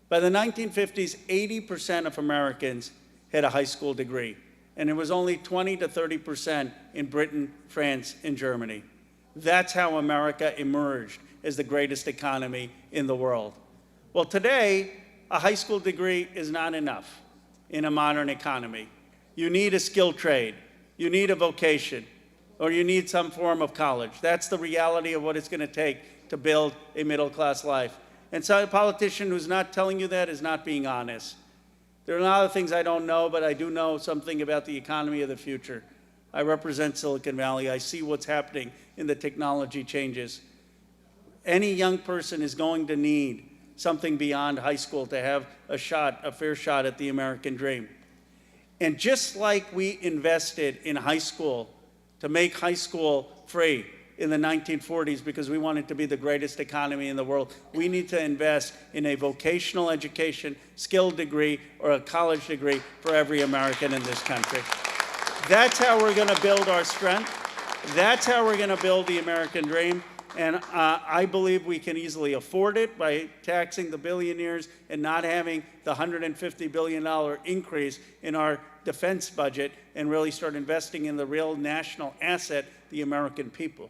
By the 1950s, 80% of Americans had a high school degree, and it was only 20 to 30% in Britain, France, and Germany. That's how America emerged as the greatest economy in the world. Well, today, a high school degree is not enough in a modern economy. You need a skilled trade, you need a vocation, or you need some form of college. That's the reality of what it's going to take to build a middle-class life. And so a politician who's not telling you that is not being honest. There are a lot of things I don't know, but I do know something about the economy of the future. I represent Silicon Valley. I see what's happening in the technology changes. Any young person is going to need something beyond high school to have a fair shot at the American dream. And just like we invested in high school to make high school free in the 1940s because we wanted to be the greatest economy in the world, we need to invest in a vocational education, skilled degree, or a college degree for every American in this country. That's how we're going to build our strength. That's how we're going to build the American dream. And I believe we can easily afford it by taxing the billionaires and not having the $150 billion increase in our defense budget and really start investing in the real national asset, the American people.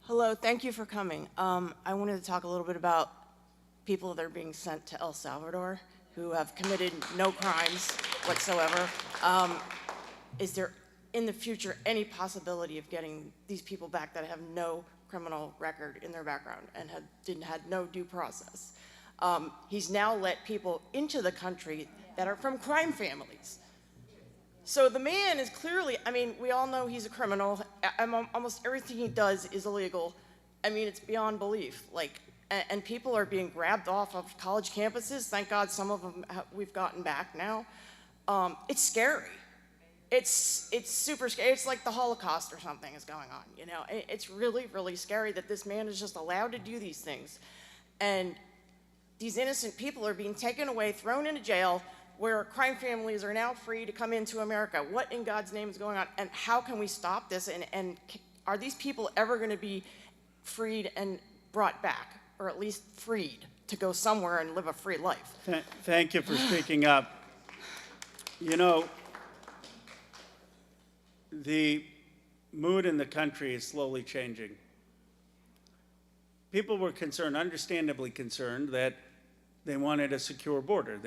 Hello, thank you for coming. I wanted to talk a little bit about people that are being sent to El Salvador. who have committed no crimes whatsoever. Is there, in the future, any possibility of getting these people back that have no criminal record in their background and had no due process? He's now let people into the country that are from crime families. So the man is clearly, I mean, we all know he's a criminal. Almost everything he does is illegal. I mean, it's beyond belief. Like, and people are being grabbed off of college campuses. Thank God some of them we've gotten back now. It's scary. It's super scary. It's like the Holocaust or something is going on, you know? It's really, really scary that this man is just allowed to do these things. And these innocent people are being taken away, thrown into jail, where crime families are now free to come into America. What in God's name is going on? And how can we stop this? And are these people ever going to be freed and brought back, or at least freed to go somewhere and live a free life? Thank you for speaking up. You know, the mood in the country is slowly changing. People were concerned, understandably concerned, that they wanted a secure border.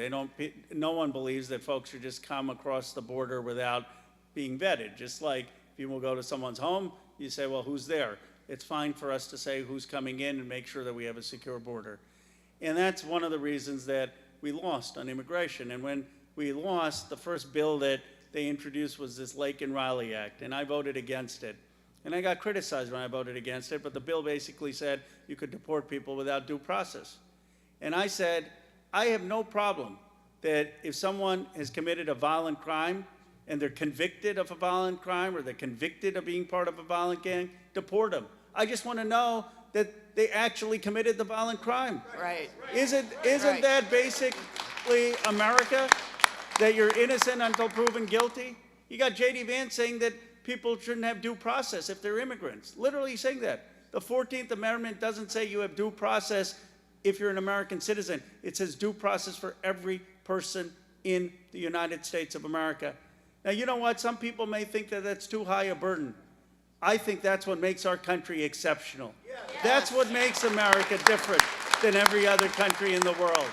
No one believes that folks should just come across the border without being vetted. Just like if you will go to someone's home, you say, well, who's there? It's fine for us to say who's coming in and make sure that we have a secure border. And that's one of the reasons that we lost on immigration. And when we lost, the first bill that they introduced was this Lake and Riley Act, and I voted against it. And I got criticized when I voted against it, but the bill basically said you could deport people without due process. And I said, I have no problem that if someone has committed a violent crime and they're convicted of a violent crime or they're convicted of being part of a violent gang, deport them. I just want to know that they actually committed the violent crime. Right. Isn't that basically America? That you're innocent until proven guilty? You got J.D. Vance saying that people shouldn't have due process if they're immigrants. Literally saying that. The 14th Amendment doesn't say you have due process if you're an American citizen. It says due process for every person in the United States of America. Now, you know what? Some people may think that that's too high a burden. I think that's what makes our country exceptional. Yes. That's what makes America different than every other country in the world.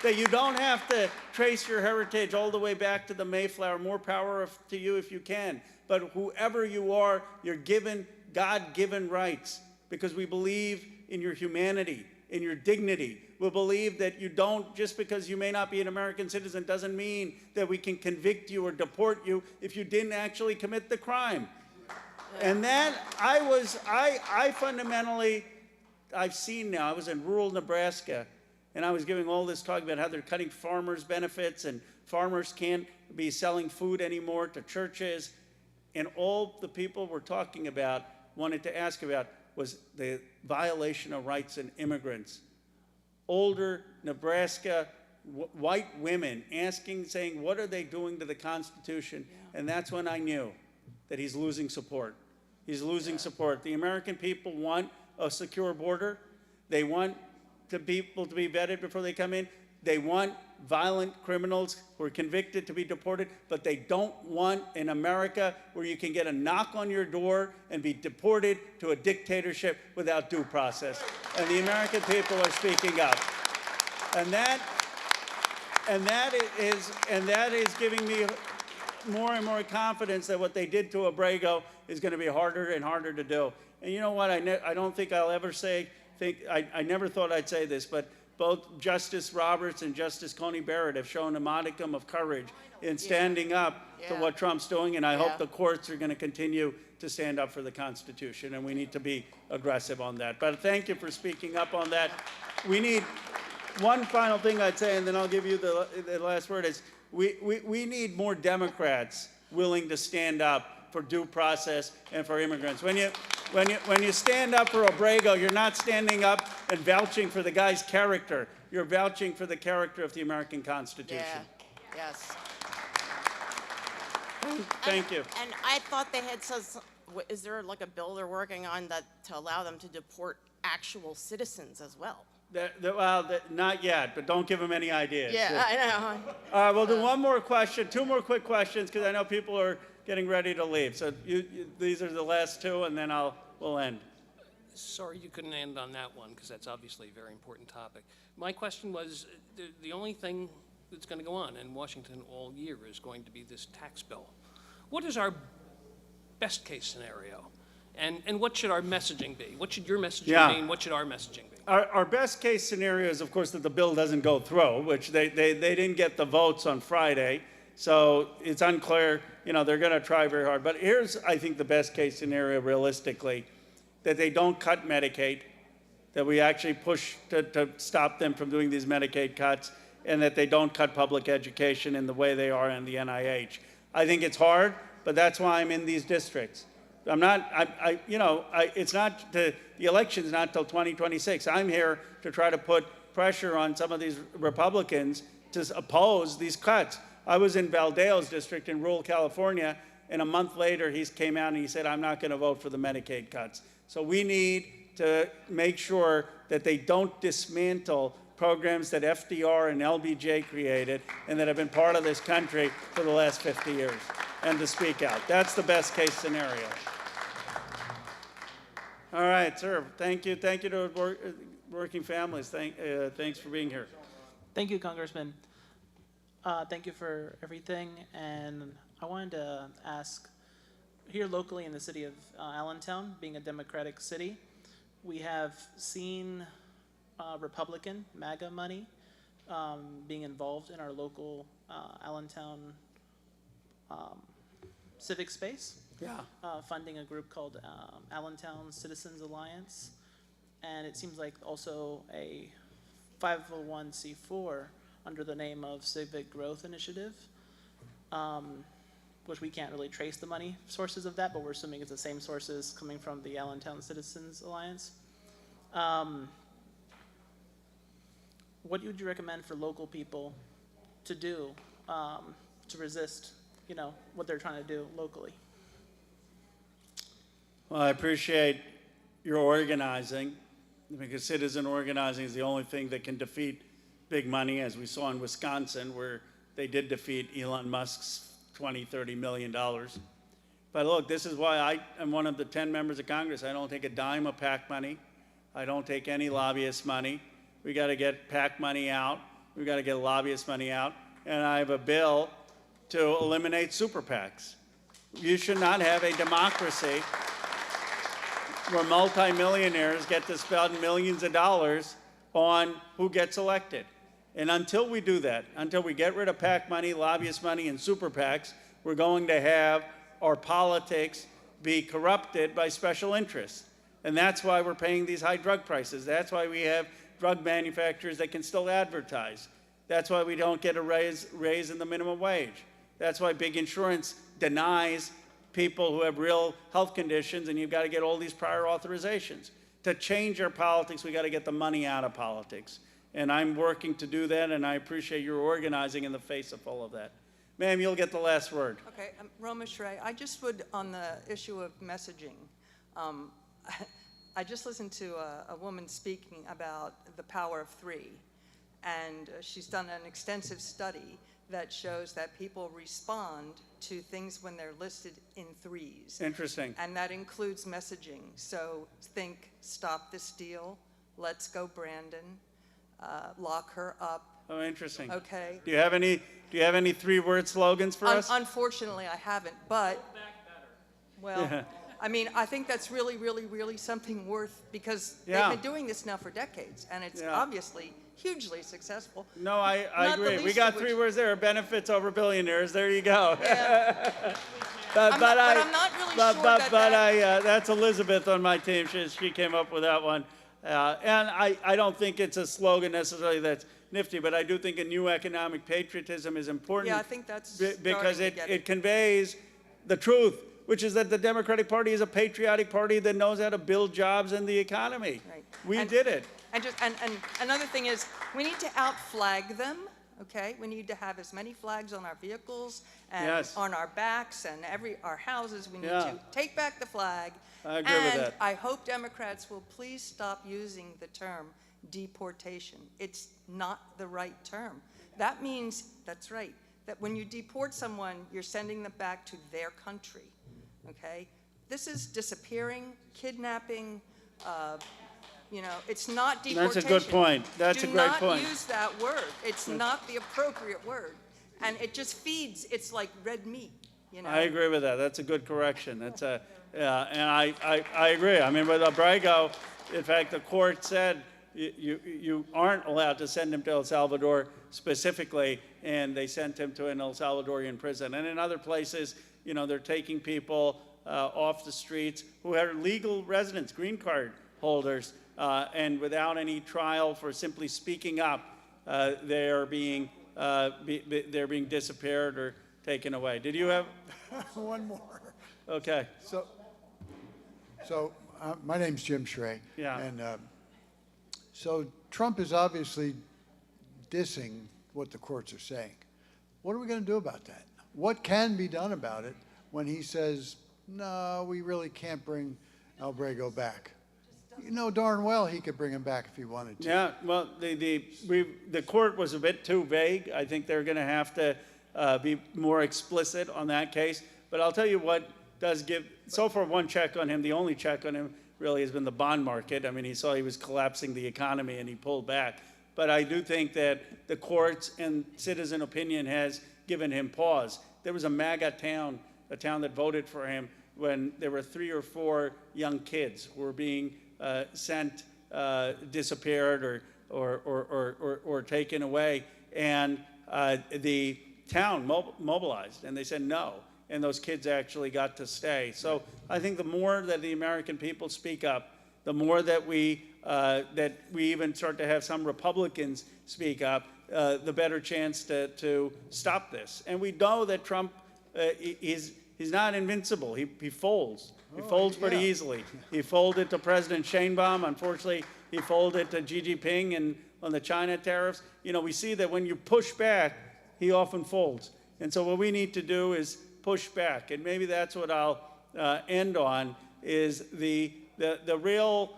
That you don't have to trace your heritage all the way back to the Mayflower. More power to you if you can. But whoever you are, you're given God-given rights because we believe in your humanity, in your dignity. We believe that you don't, just because you may not be an American citizen, doesn't mean that we can convict you or deport you if you didn't actually commit the crime. And that, I fundamentally, I've seen now, I was in rural Nebraska, and I was giving all this talk about how they're cutting farmers' benefits and farmers can't be selling food anymore to churches. And all the people were talking about, wanted to ask about, was the violation of rights in immigrants. Older Nebraska white women asking, saying, what are they doing to the Constitution? Yeah. And that's when I knew that he's losing support. He's losing support. The American people want a secure border. They want people to be vetted before they come in. They want violent criminals who are convicted to be deported, but they don't want an America where you can get a knock on your door and be deported to a dictatorship without due process. And the American people are speaking up. And that is giving me more and more confidence that what they did to Abrego is going to be harder and harder to do. And you know what? I don't think I'll ever say. I never thought I'd say this, but both Justice Roberts and Justice Coney Barrett have shown a modicum of courage in standing up to what Trump's doing, and I hope the courts are going to continue to stand up for the Constitution, and we need to be aggressive on that. But thank you for speaking up on that. We need one final thing I'd say, and then I'll give you the last word, is we need more Democrats willing to stand up for due process and for immigrants. When you stand up for Abrego, you're not standing up and vouching for the guy's character. You're vouching for the character of the American Constitution. Yeah. Yes. Thank you. And I thought they had said, is there like a bill they're working on that to allow them to deport actual citizens as well? Not yet, but don't give them any ideas. Yeah, I know. All right, we'll do one more question, two more quick questions, because I know people are getting ready to leave. So these are the last two, and then we'll end. Sorry you couldn't end on that one, because that's obviously a very important topic. My question was, the only thing that's going to go on in Washington all year is going to be this tax bill. What is our best case scenario? And what should our messaging be? What should your messaging be, and what should our messaging be? Our best case scenario is, of course, that the bill doesn't go through, which they didn't get the votes on Friday. So it's unclear, they're going to try very hard. But here's, I think, the best case scenario realistically, that they don't cut Medicaid, that we actually push to stop them from doing these Medicaid cuts, and that they don't cut public education in the way they are in the NIH. I think it's hard, but that's why I'm in these districts. I'm not, it's not, the election's not till 2026. I'm here to try to put pressure on some of these Republicans to oppose these cuts. I was in Valdeo's district in rural California, and a month later he came out and he said, I'm not going to vote for the Medicaid cuts. So we need to make sure that they don't dismantle programs that FDR and LBJ created and that have been part of this country for the last 50 years, and to speak out. That's the best case scenario. All right, sir. Thank you. Thank you to working families. Thanks for being here. Thank you, Congressman. Thank you for everything. And I wanted to ask, here locally in the city of Allentown, being a Democratic city, we have seen Republican MAGA money being involved in our local Allentown civic space. Yeah. Funding a group called Allentown Citizens Alliance. And it seems like also a 501c4 under the name of Civic Growth Initiative, which we can't really trace the money sources of that, but we're assuming it's the same sources coming from the Allentown Citizens Alliance. What would you recommend for local people to do to resist, what they're trying to do locally? Well, I appreciate your organizing, because citizen organizing is the only thing that can defeat big money, as we saw in Wisconsin, where they did defeat Elon Musk's $20–30 million. But look, this is why I am one of the 10 members of Congress. I don't take a dime of PAC money. I don't take any lobbyist money. We got to get PAC money out. We got to get lobbyist money out. And I have a bill to eliminate super PACs. You should not have a democracy where multimillionaires get to spend millions of dollars on who gets elected. And until we do that, until we get rid of PAC money, lobbyist money, and super PACs, we're going to have our politics be corrupted by special interests. And that's why we're paying these high drug prices. That's why we have drug manufacturers that can still advertise. That's why we don't get a raise in the minimum wage. That's why big insurance denies people who have real health conditions, and you've got to get all these prior authorizations. To change our politics, we got to get the money out of politics. And I'm working to do that, and I appreciate your organizing in the face of all of that. Ma'am, you'll get the last word. Okay, Roma Shrey, I just would, on the issue of messaging, I just listened to a woman speaking about the power of three, and she's done an extensive study that shows that people respond to things when they're listed in threes. Interesting. And that includes messaging. So think, stop this deal, let's go Brandon, lock her up. Oh, interesting. Okay. Do you have any 3-word slogans for us? Unfortunately, I haven't, but, well, Yeah. I mean, I think that's really, really, really something worth, because Yeah. they've been doing this now for decades, and it's Yeah. obviously hugely successful. No, I Not the agree. We least got of 3 which- words there: benefits over billionaires. There you go. I'm not really sure that That's Elizabeth on my team. She came up with that one. And I don't think it's a slogan necessarily that's nifty, but I do think a new economic patriotism is important. Yeah, I think that's because starting to get it conveys the truth, which is that the Democratic Party is a patriotic party that knows how to build jobs in the economy. Right. We did it. And another thing is, we need to outflag them, okay? We need to have as many flags on our vehicles and Yes. on our backs and our houses. We need Yeah. to take back the flag. I agree with that. And I hope Democrats will please stop using the term deportation. It's not the right term. That means, that's right, that when you deport someone, you're sending them back to their country, okay? This is disappearing, kidnapping, You know, it's not That's deportation. a good point. That's a great point. Do not use that word. It's not the appropriate word. And it just feeds, it's like red meat, you know? I agree with that. That's a good correction. That's a, yeah, and I agree. I mean, with Abrego, in fact, the court said you aren't allowed to send him to El Salvador specifically, and they sent him to an El Salvadorian prison. And in other places, you know, they're taking people off the streets who are legal residents, green card holders, and without any trial for simply speaking up, they're being disappeared or taken away. Did you have one more? Okay. So my name's Jim Schray. Yeah. And so Trump is obviously dissing what the courts are saying. What are we going to do about that? What can be done about it when he says, no, we really can't bring Abrego back? You know darn well he could bring him back if he wanted to. Yeah, well, the court was a bit too vague. I think they're going to have to be more explicit on that case. But I'll tell you what does give, so far one check on him, the only check on him really has been the bond market. I mean, he saw he was collapsing the economy and he pulled back. But I do think that the courts and citizen opinion has given him pause. There was a MAGA town, a town that voted for him, when there were 3 or 4 young kids who were being sent, disappeared, or taken away, and the town mobilized, and they said no, and those kids actually got to stay. So I think the more that the American people speak up, the more that we even start to have some Republicans speak up, the better chance to stop this. And we know that Trump he's not invincible. He folds. He folds pretty easily. He folded to President Sheinbaum. Unfortunately, he folded to Xi Jinping and on the China tariffs. You know, we see that when you push back, he often folds. And so what we need to do is push back. And maybe that's what I'll end on, is the real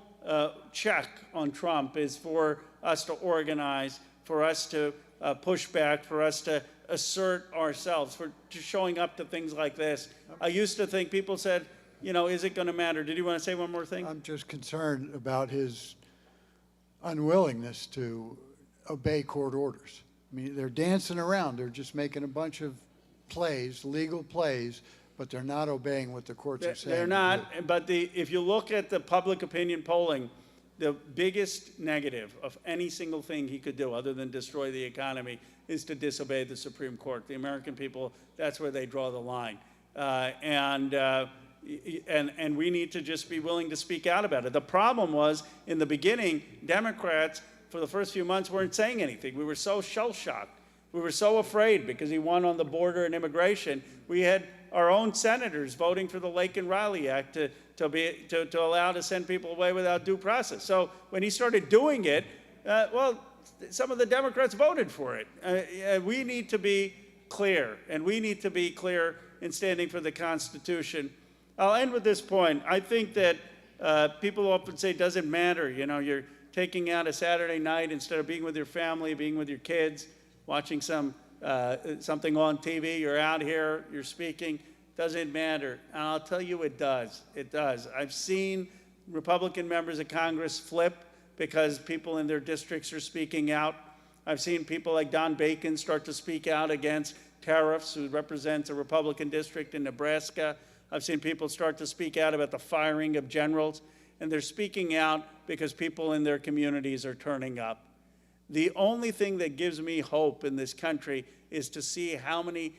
check on Trump is for us to organize, for us to push back, for us to assert ourselves, for showing up to things like this. I used to think people said, you know, is it going to matter? Did you want to say one more thing? I'm just concerned about his unwillingness to obey court orders. I mean, they're dancing around. They're just making a bunch of plays, legal plays, but they're not obeying what the courts are saying. They're not, but if you look at the public opinion polling, the biggest negative of any single thing he could do other than destroy the economy is to disobey the Supreme Court. The American people, that's where they draw the line. And we need to just be willing to speak out about it. The problem was, in the beginning, Democrats, for the first few months, weren't saying anything. We were so shell-shocked. We were so afraid because he won on the border and immigration. We had our own senators voting for the Lake and Riley Act to allow to send people away without due process. So when he started doing it, well, some of the Democrats voted for it. We need to be clear, and we need to be clear in standing for the Constitution. I'll end with this point. I think that people often say, does it matter? You know, you're taking out a Saturday night instead of being with your family, being with your kids, watching something on TV, you're out here, you're speaking. Does it matter? And I'll tell you it does. It does. I've seen Republican members of Congress flip because people in their districts are speaking out. I've seen people like Don Bacon start to speak out against tariffs, who represents a Republican district in Nebraska. I've seen people start to speak out about the firing of generals, and they're speaking out because people in their communities are turning up. The only thing that gives me hope in this country is to see how many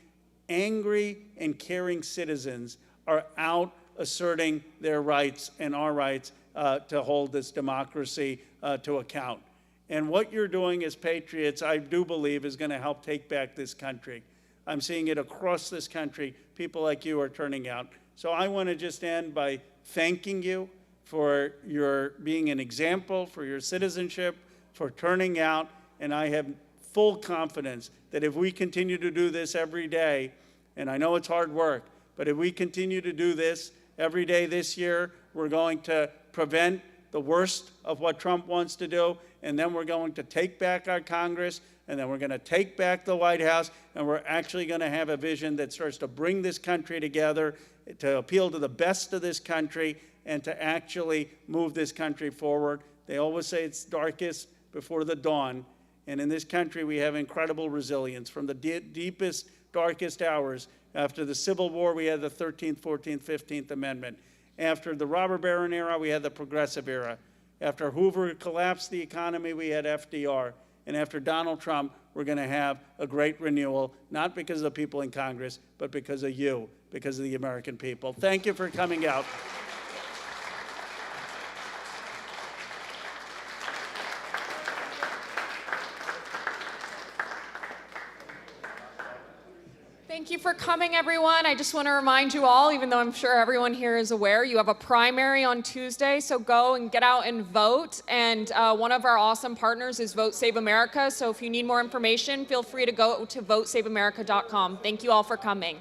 angry and caring citizens are out asserting their rights and our rights to hold this democracy to account. And what you're doing as patriots, I do believe, is going to help take back this country. I'm seeing it across this country. People like you are turning out. So I want to just end by thanking you for your being an example, for your citizenship, for turning out. And I have full confidence that if we continue to do this every day, and I know it's hard work, but if we continue to do this every day this year, we're going to prevent the worst of what Trump wants to do, and then we're going to take back our Congress, and then we're going to take back the White House, and we're actually going to have a vision that starts to bring this country together, to appeal to the best of this country, and to actually move this country forward. They always say it's darkest before the dawn. And in this country, we have incredible resilience. From the deepest, darkest hours, after the Civil War, we had the 13th, 14th, 15th Amendment. After the robber baron era, we had the progressive era. After Hoover collapsed the economy, we had FDR. And after Donald Trump, we're going to have a great renewal, not because of the people in Congress, but because of you, because of the American people. Thank you for coming out. Thank you for coming, everyone. I just want to remind you all, even though I'm sure everyone here is aware, you have a primary on Tuesday, so go and get out and vote. And one of our awesome partners is Vote Save America, so if you need more information, feel free to go to votesaveamerica.com. Thank you all for coming.